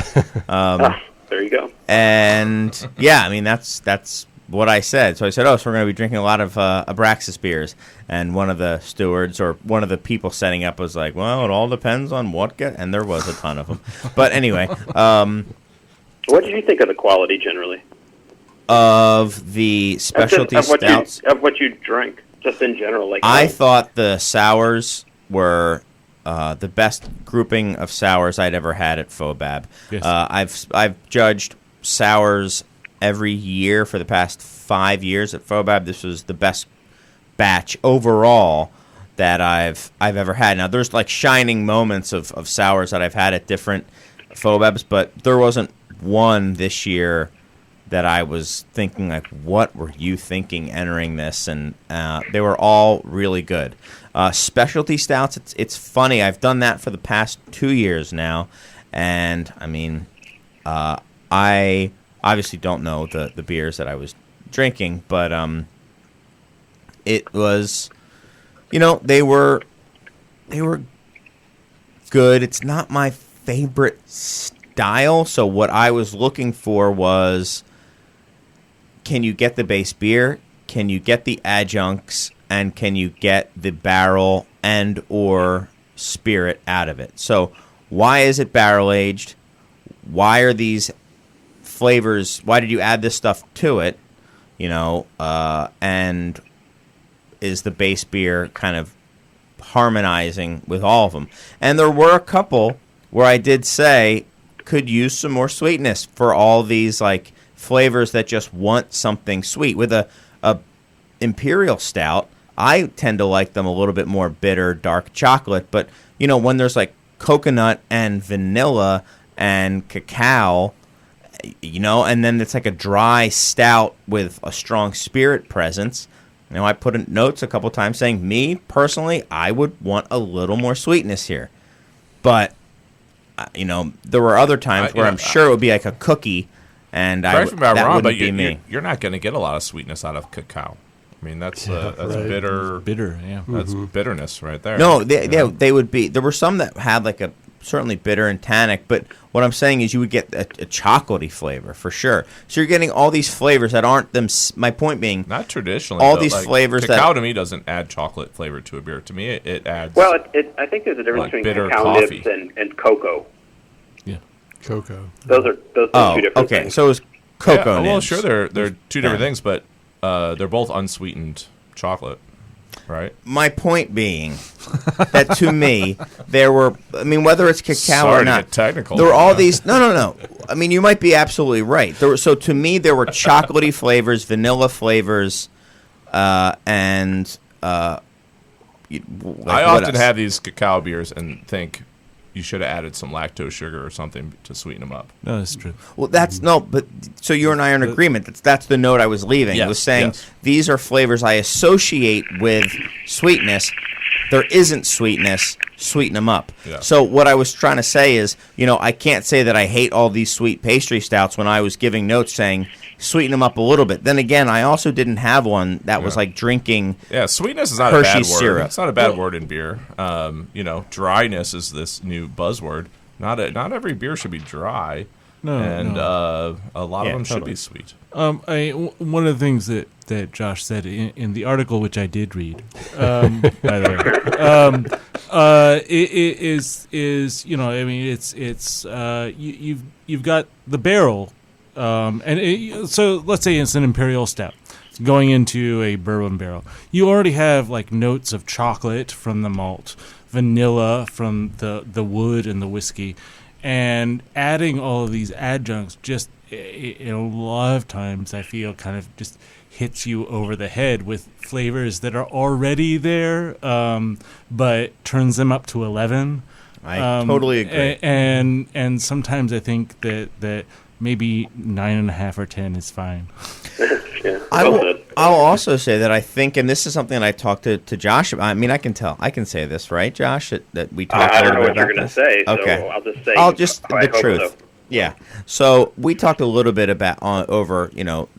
There you go. And, that's what I said. So I said, so we're going to be drinking a lot of Abraxas beers. And one of the stewards or one of the people setting up was like, well, it all depends on what... And there was a ton of them. But anyway... what did you think of the quality generally? Of the specialty stouts? Of what you drank, just in general. I thought the sours were the best grouping of sours I'd ever had at FOBAB. Yes. I've judged sours every year for the past 5 years at FOBAB. This was the best batch overall that I've ever had. Now, there's like shining moments of sours that I've had at different FOBABs, but there wasn't one this year that I was thinking, like, what were you thinking entering this? And they were all really good. Specialty stouts, it's funny. I've done that for the past 2 years now. And, I obviously don't know the beers that I was drinking. But it was, they were good. It's not my favorite style. So what I was looking for was... Can you get the base beer? Can you get the adjuncts? And can you get the barrel and or spirit out of it? So why is it barrel aged? Why are these flavors? Why did you add this stuff to it? And is the base beer kind of harmonizing with all of them? And there were a couple where I did say could use some more sweetness for all these like flavors that just want something sweet. With a imperial stout, I tend to like them a little bit more bitter, dark chocolate. But when there's like coconut and vanilla and cacao, and then it's like a dry stout with a strong spirit presence. I put in notes a couple times saying, me personally, I would want a little more sweetness here. But there were other times where I'm sure it would be like a cookie. And correct me if I'm that wrong, wouldn't but be me. you're not going to get a lot of sweetness out of cacao. That's right. bitter. Bitter, yeah. That's bitterness right there. No, they would be. There were some that had like a certainly bitter and tannic, but what I'm saying is you would get a chocolatey flavor for sure. So you're getting all these flavors that aren't them. My point being, not traditionally. All these flavors cacao to me doesn't add chocolate flavor to a beer. To me, it adds. Well, I think there's a difference like between bitter cacao coffee. nibs and cocoa. Yeah. Cocoa. Those are two different okay. things. So it was cocoa well, nibs. sure, they're two different things, but they're both unsweetened chocolate, right? My point being that to me, there were. Whether it's cacao Sorry or not, to get technical. there were all these. No. You might be absolutely right. So to me, there were chocolatey flavors, vanilla flavors, and. I often have these cacao beers and think you should have added some lactose sugar or something to sweeten them up. No, that's true. Well, but so you and I are in agreement. That's the note I was leaving. Yes, It was saying yes. these are flavors I associate with sweetness. There isn't sweetness. Sweeten them up. Yeah. So what I was trying to say is, I can't say that I hate all these sweet pastry stouts when I was giving notes saying sweeten them up a little bit. Then again, I also didn't have one that was like drinking. Yeah, sweetness is not Hershey a bad syrup. word. It's not a bad word in beer. Dryness is this new buzzword. Not every beer should be dry. No, and no. A lot of them should totally. be sweet. One of the things that Josh said in the article, which I did read, by the way, is I mean, it's you've got the barrel, so let's say it's an imperial stout going into a bourbon barrel. You already have like notes of chocolate from the malt, vanilla from the wood and the whiskey, and adding all of these adjuncts just a lot of times I feel kind of just hits you over the head with flavors that are already there, but turns them up to 11. I totally agree. And sometimes I think that maybe 9.5 or 10 is fine. Yeah, I'll also say that I think, and this is something that I talked to Josh about. I mean, I can say this, right, Josh? That we talked I a don't know little bit what you're about going to this. say, Okay. so I'll just say the I hope truth. so. Yeah. So we talked a little bit about over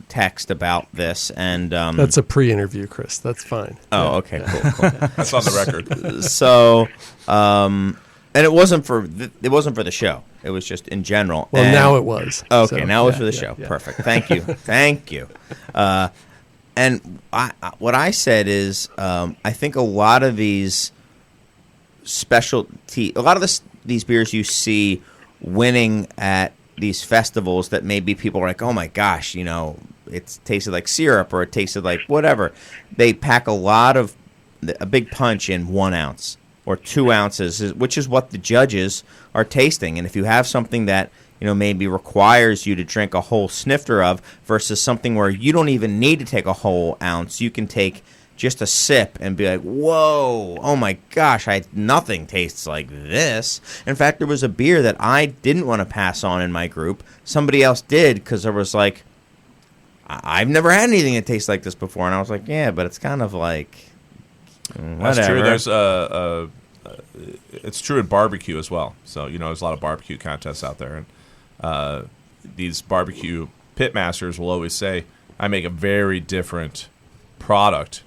text about this, and That's a pre-interview, Chris. That's fine. oh, okay, cool. That's on the record. So, and it wasn't for the show. It was just in general. Well, And- now it was. Okay, So, now it was yeah, for the yeah, show. yeah. Perfect. Thank you. Thank you. And what I said is, I think a lot of these these beers you see winning at these festivals that maybe people are like, oh my gosh, it tasted like syrup or it tasted like whatever. They pack a big punch in 1 ounce or 2 ounces, which is what the judges are tasting. And if you have something that maybe requires you to drink a whole snifter of versus something where you don't even need to take a whole ounce, you can take just a sip and be like, whoa, oh my gosh, nothing tastes like this. In fact, there was a beer that I didn't want to pass on in my group. Somebody else did because there was like, I've never had anything that tastes like this before. And I was like, yeah, but it's kind of like, whatever. That's true. There's it's true in barbecue as well. So there's a lot of barbecue contests out there, and these barbecue pit masters will always say, "I make a very different product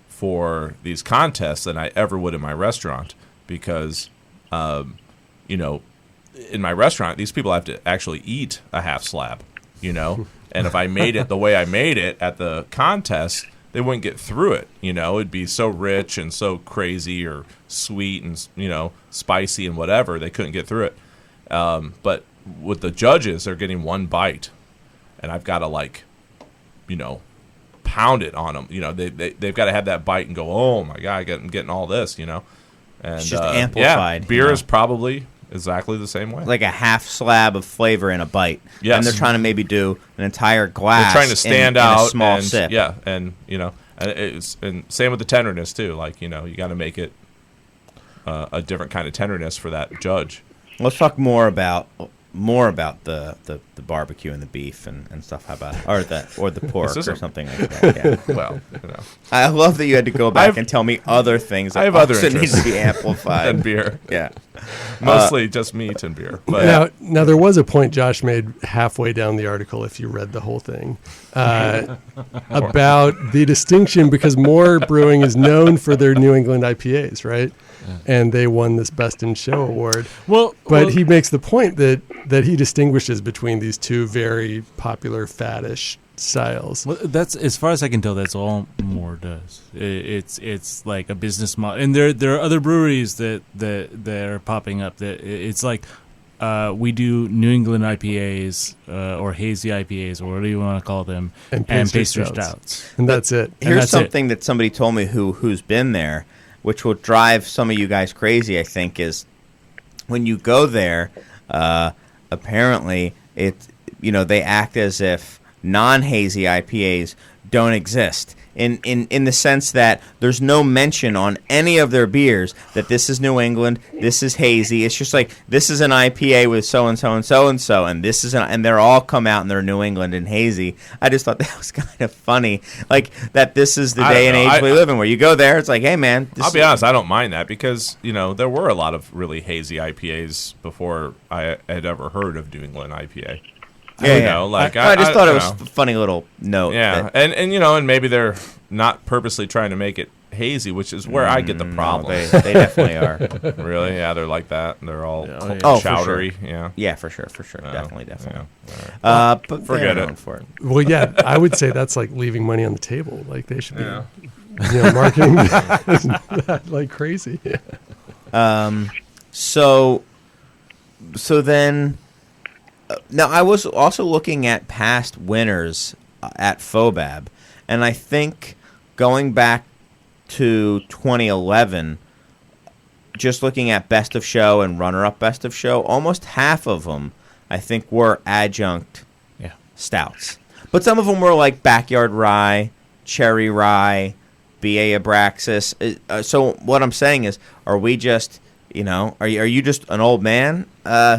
for these contests than I ever would in my restaurant because, in my restaurant, these people have to actually eat a half slab, and if I made it the way I made it at the contest." They wouldn't get through it, It'd be so rich and so crazy or sweet and, spicy and whatever. They couldn't get through it. But with the judges, they're getting 1 bite. And I've got to, pound it on them. They've got to have that bite and go, oh, my God, I'm getting all this, And, It's just amplified. Yeah, beer is probably exactly the same way. Like a half slab of flavor in a bite. Yes. And they're trying to maybe do an entire glass. They're trying to stand in out a small and, sip. Yeah, and and same with the tenderness too. Like you got to make it a different kind of tenderness for that judge. Let's talk more about the barbecue and the beef and stuff. How about or the pork or something like that? Yeah. Well, I love that you had to go back and tell me other things that I have other also need interests to be amplified. and beer, Yeah. mostly just meat and beer. But Now there was a point Josh made halfway down the article, if you read the whole thing, about the distinction because Moore Brewing is known for their New England IPAs, right? And they won this Best in Show award. But he makes the point that he distinguishes between these two very popular faddish styles. Well, that's as far as I can tell. That's all Moore does. It's like a business model, and there are other breweries that are popping up. That it's like we do New England IPAs or hazy IPAs or whatever you want to call them, and pastry stouts. And that's it. Here's something that somebody told me who's been there, which will drive some of you guys crazy, I think, is when you go there, apparently they act as if non-hazy IPAs don't exist. In the sense that there's no mention on any of their beers that this is New England, this is hazy. It's just like this is an IPA with so and so and so and so, and this is and they're all come out and they're New England and hazy. I just thought that was kind of funny, like that. This is the day and age we live in, where you go there, it's like, hey man. I'll be honest, I don't mind that because there were a lot of really hazy IPAs before I had ever heard of New England IPA. Yeah, I just thought it was a funny little note. Yeah, and maybe they're not purposely trying to make it hazy, which is where I get the problem. No, they definitely are. Really? Yeah, they're like that. They're all Oh, chowdery. for sure. Yeah. Yeah, for sure. Definitely. Yeah. But Forget they're it. known for it. Well, yeah, I would say that's like leaving money on the table. Like they should be, marketing that like crazy. So then, now I was also looking at past winners at FOBAB, and I think going back to 2011, just looking at best of show and runner-up best of show, almost half of them, I think, were adjunct stouts. But some of them were like Backyard Rye, Cherry Rye, BA Abraxas. So what I'm saying is, are we just... are you just an old man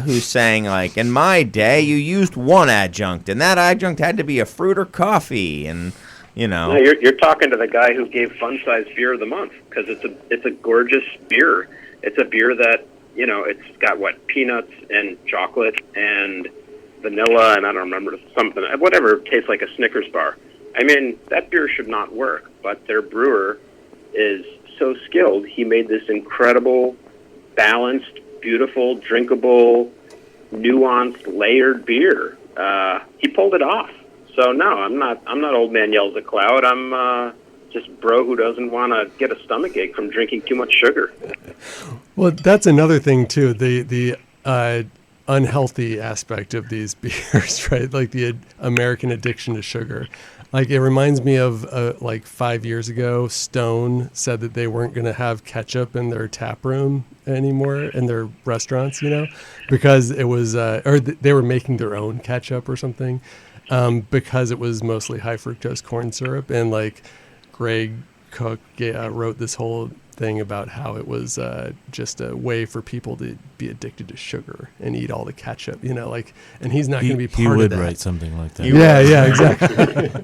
who's saying, like, in my day, you used one adjunct, and that adjunct had to be a fruit or coffee, and, No, you're talking to the guy who gave Fun Size Beer of the Month, because it's a gorgeous beer. It's a beer that, it's got, peanuts and chocolate and vanilla, and I don't remember, something, whatever tastes like a Snickers bar. I mean, that beer should not work, but their brewer is so skilled. He made this incredible, balanced, beautiful, drinkable, nuanced, layered beer. He pulled it off. So no, I'm not old man yells at cloud. I'm just bro who doesn't want to get a stomach ache from drinking too much sugar. Well, that's another thing too. The unhealthy aspect of these beers, right? Like the American addiction to sugar. Like it reminds me of like 5 years ago, Stone said that they weren't going to have ketchup in their tap room anymore in their restaurants, because it was, they were making their own ketchup or something, because it was mostly high fructose corn syrup. And like Greg Cook wrote this whole thing about how it was just a way for people to be addicted to sugar and eat all the ketchup, and he's not going to be part of that. He would write something like that. Yeah, exactly.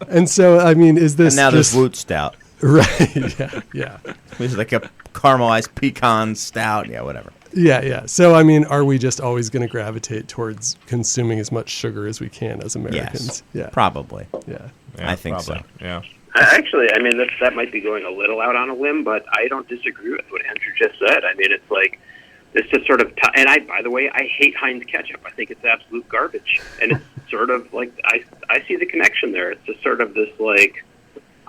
And so, I mean, is this and now just... there's Woot Stout. Right, yeah. It's like a caramelized pecan stout. Yeah, whatever. Yeah. So, I mean, are we just always going to gravitate towards consuming as much sugar as we can as Americans? Yes, probably. Yeah. I think probably. so. Yeah. Actually, I mean, that might be going a little out on a limb, but I don't disagree with what Andrew just said. I mean, it's like, it's just sort of, and by the way, I hate Heinz ketchup. I think it's absolute garbage. And it's sort of like, I see the connection there. It's just sort of this, like,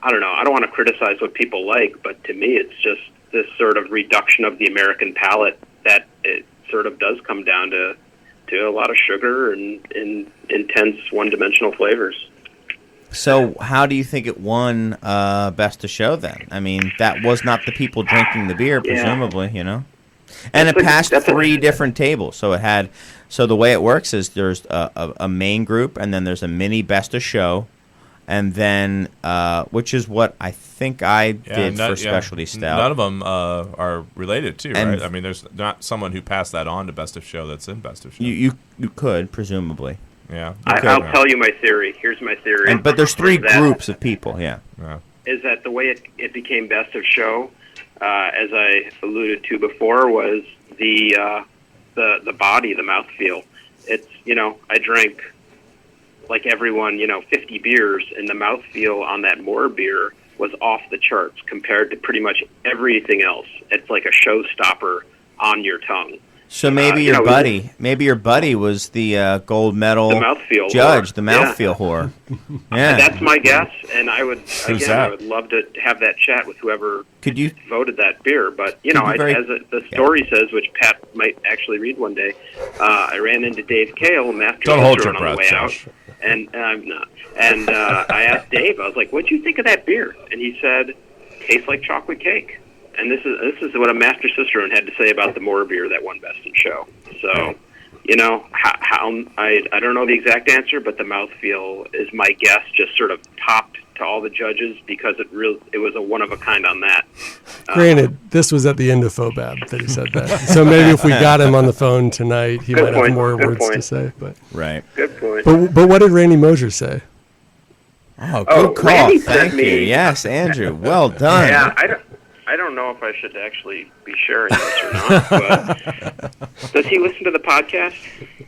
I don't know, I don't want to criticize what people like, but to me, it's just this sort of reduction of the American palate that it sort of does come down to a lot of sugar and intense one-dimensional flavors. So how do you think it won Best of Show then? I mean, that was not the people drinking the beer, presumably, And it passed three different tables. So the way it works is there's a main group, and then there's a mini Best of Show, and then, which is what I think I did for Specialty Stout. None of them are related to, right? I mean, there's not someone who passed that on to Best of Show that's in Best of Show. You could, presumably. Yeah. I'll tell you my theory. Here's my theory. But there's three groups of people, Is that the way it became Best of Show, as I alluded to before, was the body, the mouthfeel. It's, I drank, like everyone, 50 beers, and the mouthfeel on that Moore beer was off the charts compared to pretty much everything else. It's like a showstopper on your tongue. So maybe your buddy was the gold medal judge, the mouthfeel whore. Yeah, that's my guess, and I would love to have that chat with whoever voted that beer. But the story says, which Pat might actually read one day, I ran into Dave Cale, Master Cicerone, on the way out, and I'm not. And I asked Dave, I was like, "What'd you think of that beer?" And he said, "Tastes like chocolate cake." And this is what a Master Cicerone had to say about the Moore beer that won Best in Show. So, how I don't know the exact answer, but the mouthfeel is my guess. Just sort of topped to all the judges because it was a one of a kind on that. Granted, this was at the end of FOBAB that he said that. So maybe if we got him on the phone tonight, he might have more words to say. But right, good point. But what did Randy Mosier say? Oh, good call. Thank you. Yes, Andrew. Well done. Yeah, I don't know if I should actually be sharing this or not, but does he listen to the podcast?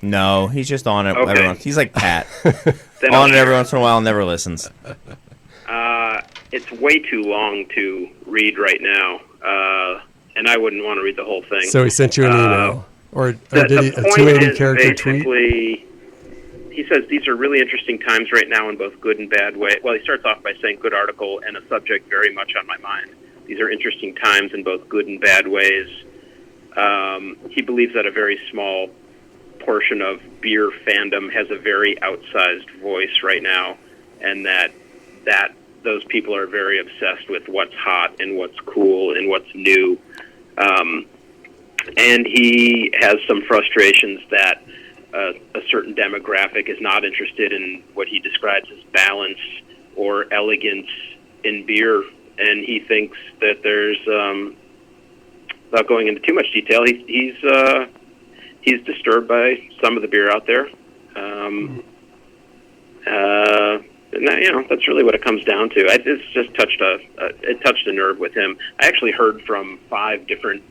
No, he's just on it. Okay. He's like Pat. On it every once in a while, never listens. It's way too long to read right now, and I wouldn't want to read the whole thing. So he sent you an email, or did he a point 280 is character tweet? basically, he says these are really interesting times right now in both good and bad way. Well, he starts off by saying good article and a subject very much on my mind. These are interesting times in both good and bad ways. He believes that a very small portion of beer fandom has a very outsized voice right now, and that those people are very obsessed with what's hot and what's cool and what's new. And he has some frustrations that a certain demographic is not interested in what he describes as balance or elegance in beer, and he thinks that there's, without going into too much detail, he's disturbed by some of the beer out there. And that, that's really what it comes down to. It's just it touched a nerve with him. I actually heard from 5 different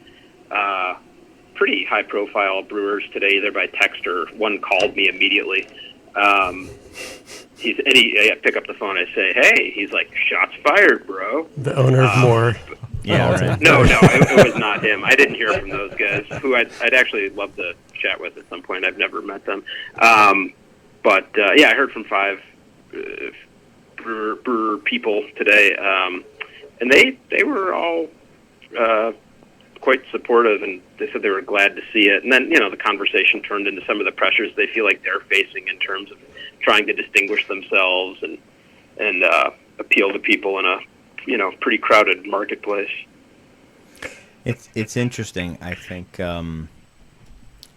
pretty high-profile brewers today, either by text or one called me immediately. I pick up the phone. I say, "Hey," he's like, "Shots fired, bro." The owner of More. Yeah, right. No, it was not him. I didn't hear from those guys, who I'd actually love to chat with at some point. I've never met them. But I heard from 5 brewer people today, and they were all quite supportive, and they said they were glad to see it. And then, the conversation turned into some of the pressures they feel like they're facing in terms of trying to distinguish themselves and appeal to people in a pretty crowded marketplace. It's interesting. I think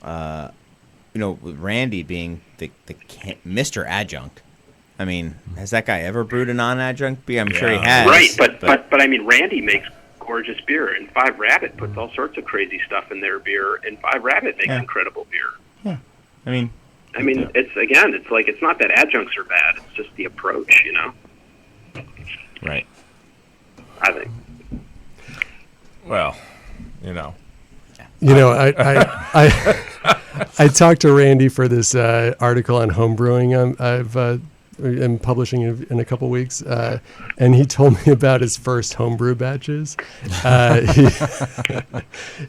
with Randy being the Mr. Adjunct. I mean, has that guy ever brewed a non-adjunct beer? I'm sure he has. Right, but I mean, Randy makes gorgeous beer, and 5 Rabbit puts all sorts of crazy stuff in their beer, and 5 Rabbit makes incredible beer. Yeah, I mean, it's not that adjuncts are bad; it's just the approach, Right. I think. Well, I talked to Randy for this article on homebrewing. I'm publishing in a couple weeks, and he told me about his first homebrew batches.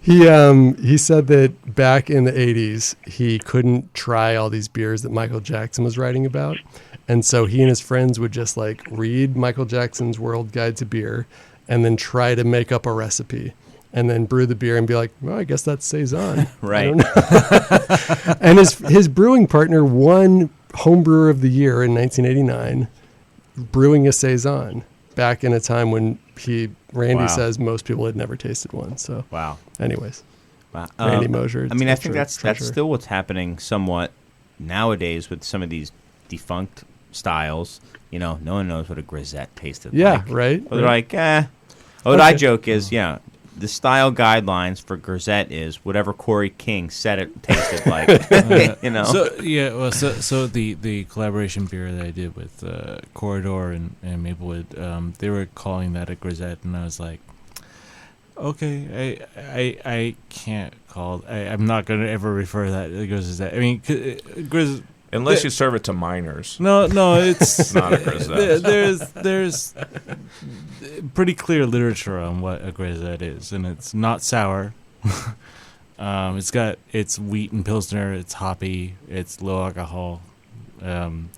He said that back in the 80s, he couldn't try all these beers that Michael Jackson was writing about. And so he and his friends would just read Michael Jackson's World Guide to Beer and then try to make up a recipe and then brew the beer and be like, well, I guess that's Saison. Right. And his brewing partner won Homebrewer of the Year in 1989, brewing a Saison back in a time when Randy says most people had never tasted one. So, wow. Anyways, wow. Randy Mosier. I mean, I think that's still what's happening somewhat nowadays with some of these defunct styles. No one knows what a grisette tasted like. Yeah, right. But they're like, What I joke is, the style guidelines for grisette is whatever Corey King said it tasted like. So the collaboration beer that I did with Corridor and Maplewood, they were calling that a grisette, and I was like, okay, I can't call. I'm not going to ever refer to that as that. I mean, unless you serve it to minors. No, it's not a grisette. There's pretty clear literature on what a grisette is, and it's not sour. It's wheat and pilsner. It's hoppy. It's low alcohol.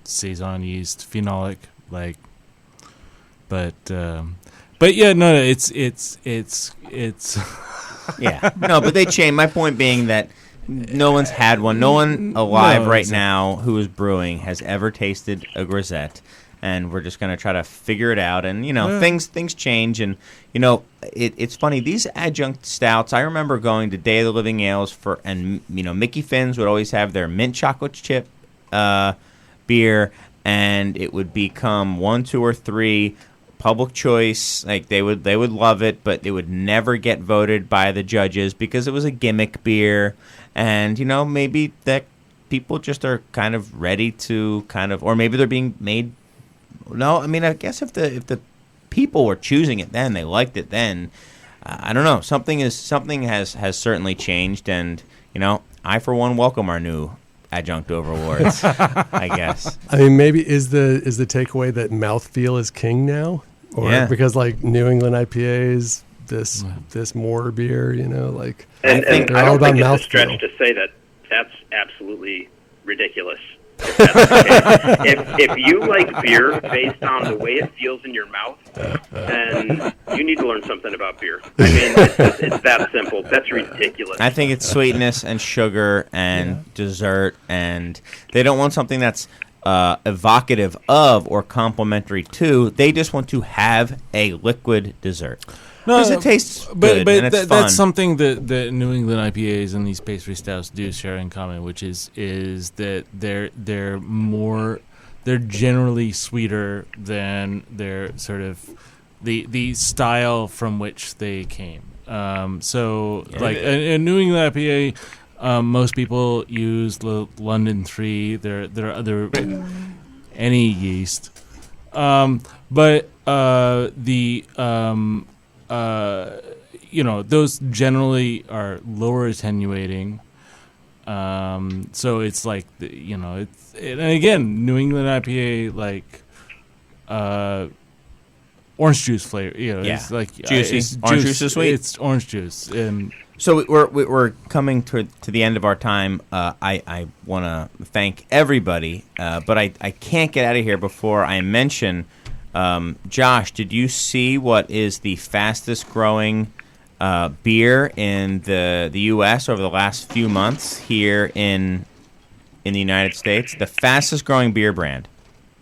Saison yeast, phenolic, but yeah, no, it's yeah, no, but they changed. My point being that no one's had one. No one alive right now who is brewing has ever tasted a grisette, and we're just going to try to figure it out. And things change, and it's funny. These adjunct stouts. I remember going to Day of the Living Ales and Mickey Finn's would always have their mint chocolate chip beer, and it would become 1, 2, or 3 public choice. Like they would love it, but it would never get voted by the judges because it was a gimmick beer. And, maybe that people just are kind of ready to or maybe they're being made. No, I mean, I guess if the people were choosing it then, they liked it then. I don't know. Something has certainly changed. And, I, for one, welcome our new adjunct overlords, I guess. I mean, maybe is the takeaway that mouthfeel is king now, or Yeah. because like New England IPAs, this more beer, like And they're I all don't about think it's a stretch mouthfeel. to say that that's absolutely ridiculous. If that's the case. If you like beer based on the way it feels in your mouth, then you need to learn something about beer. I mean, it's that simple. That's ridiculous. I think it's sweetness and sugar and dessert, and they don't want something that's evocative of or complimentary to. They just want to have a liquid dessert. Because it tastes good and it's fun. That's something that New England IPAs and these pastry stouts do share in common, which is that they're generally sweeter than their sort of the style from which they came. Like a New England IPA, most people use the London 3. There are other any yeast, but those generally are lower attenuating. So it's like, and again, New England IPA, like, orange juice flavor. It's like Juicy. it's Orange juice is sweet. It's orange juice, and So we're coming to the end of our time. I want to thank everybody, but I can't get out of here before I mention. Josh, did you see what is the fastest growing beer in the U.S. over the last few months here in the United States? The fastest growing beer brand.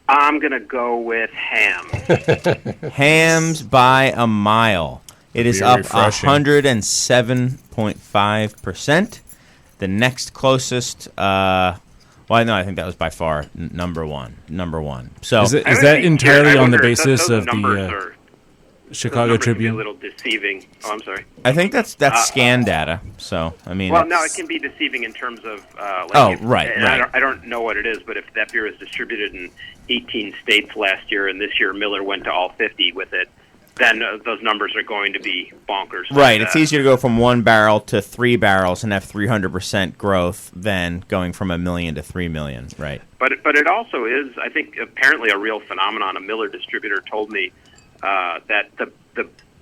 I'm going to go with ham. Hams by a mile. It is Very up refreshing. 107.5%. The next closest, I think that was by far number one. So is I that think- entirely I on the wonder if basis those of the numbers are- Chicago those numbers can be Tribune? a little deceiving. Oh, I'm sorry. I think that's scan data. So I mean, Well, it's- no, it can be deceiving in terms of. Right. I don't know what it is, but if that beer is distributed in 18 states last year, and this year Miller went to all 50 with it, then those numbers are going to be bonkers. Right. It's easier to go from 1 barrel to 3 barrels and have 300% growth than going from 1 million to 3 million. Right. But it also is, I think, apparently a real phenomenon. A Miller distributor told me that the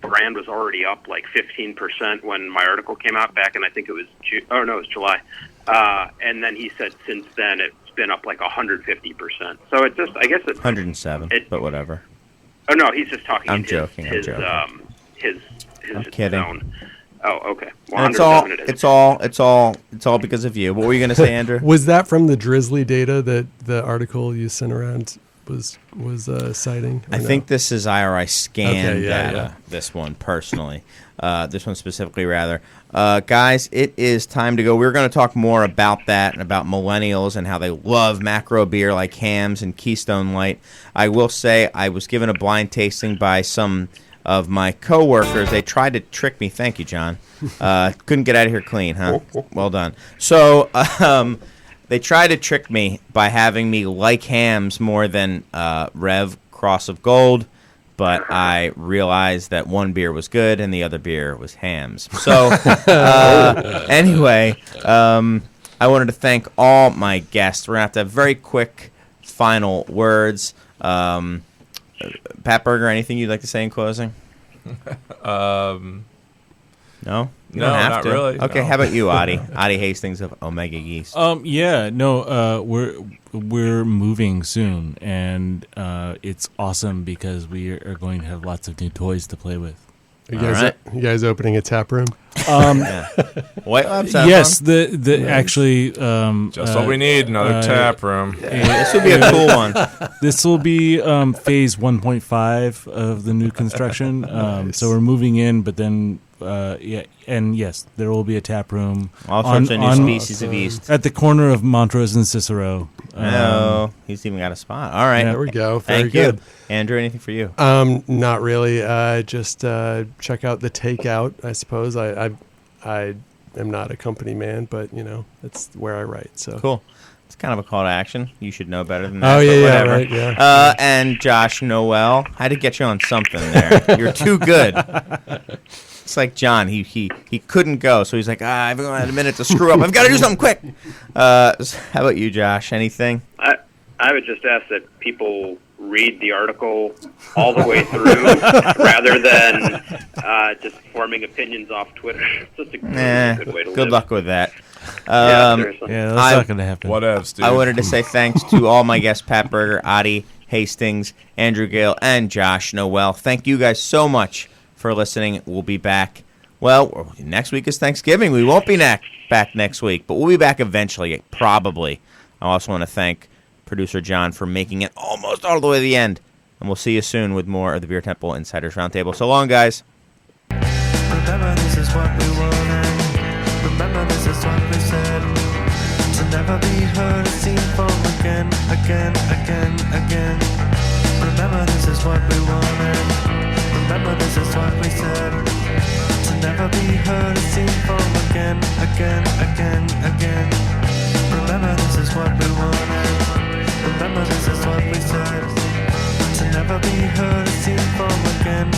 brand was already up like 15% when my article came out back in, I think it was it was July. And then he said since then it's been up like 150%. So it just, I guess it's 107, but whatever. Oh no, he's just talking. I'm his, joking. His I'm kidding. zone. Oh, okay. Well, And 107 it is. it's all because of you. What were you going to say, Andrew? Was that from the Drizzly data that the article you sent around was citing? or I no? think this is IRI scan Okay, yeah, data. This one personally, this one specifically, rather. Guys, it is time to go. We're going to talk more about that and about millennials and how they love macro beer like Hams and Keystone Light. I will say I was given a blind tasting by some of my coworkers. They tried to trick me. Thank you, John. Couldn't get out of here clean, huh? Well done. So. They tried to trick me by having me like Hams more than Rev Cross of Gold, but I realized that one beer was good and the other beer was Hams. So anyway, I wanted to thank all my guests. We're going to have very quick final words. Pat Berger, anything you'd like to say in closing? No? You don't No, have not to. really, Okay, no. how about you, Adi? Adi Hastings of Omega Yeast. We're moving soon, and it's awesome because we are going to have lots of new toys to play with. Are you guys opening a tap room? White Labs have Yes, one? actually, Just what we need, another tap room. This would be a cool one. This will be phase 1.5 of the new construction. So we're moving in, but then yes, there will be a tap room. All sorts of new species of yeast. At the corner of Montrose and Cicero. No, he's even got a spot. All right. Yeah. There we go. Very Thank good. you. Andrew, anything for you? Not really. Just check out the Takeout. I suppose I am not a company man, but that's where I write. So Cool. It's kind of a call to action. You should know better than that. Oh, but yeah, whatever. right, yeah. And Josh Noel. I had to get you on something there. You're too good. It's like John. He couldn't go, so he's like, I've only had a minute to screw up. I've got to do something quick. How about you, Josh? Anything? I would just ask that people read the article all the way through rather than just forming opinions off Twitter. It's just a good way to live. Good luck with that. Seriously. Yeah, that's not going to happen. What else, dude? I wanted to say thanks to all my guests, Pat Berger, Adi Hastings, Andrew Gale, and Josh Noel. Thank you guys so much for listening. We'll be back. Well, next week is Thanksgiving. We won't be back next week, but we'll be back eventually, probably. I also want to thank producer John for making it almost all the way to the end. And we'll see you soon with more of the Beer Temple Insiders Roundtable. So long, guys. Remember this is what we wanted. Remember this is what we said. To never be heard or seen from again. Remember this is what we wanted. Remember this is what we said. To never be heard or seen from again. Remember this is what we wanted. Remember this is what we said. To never be heard or seen from again.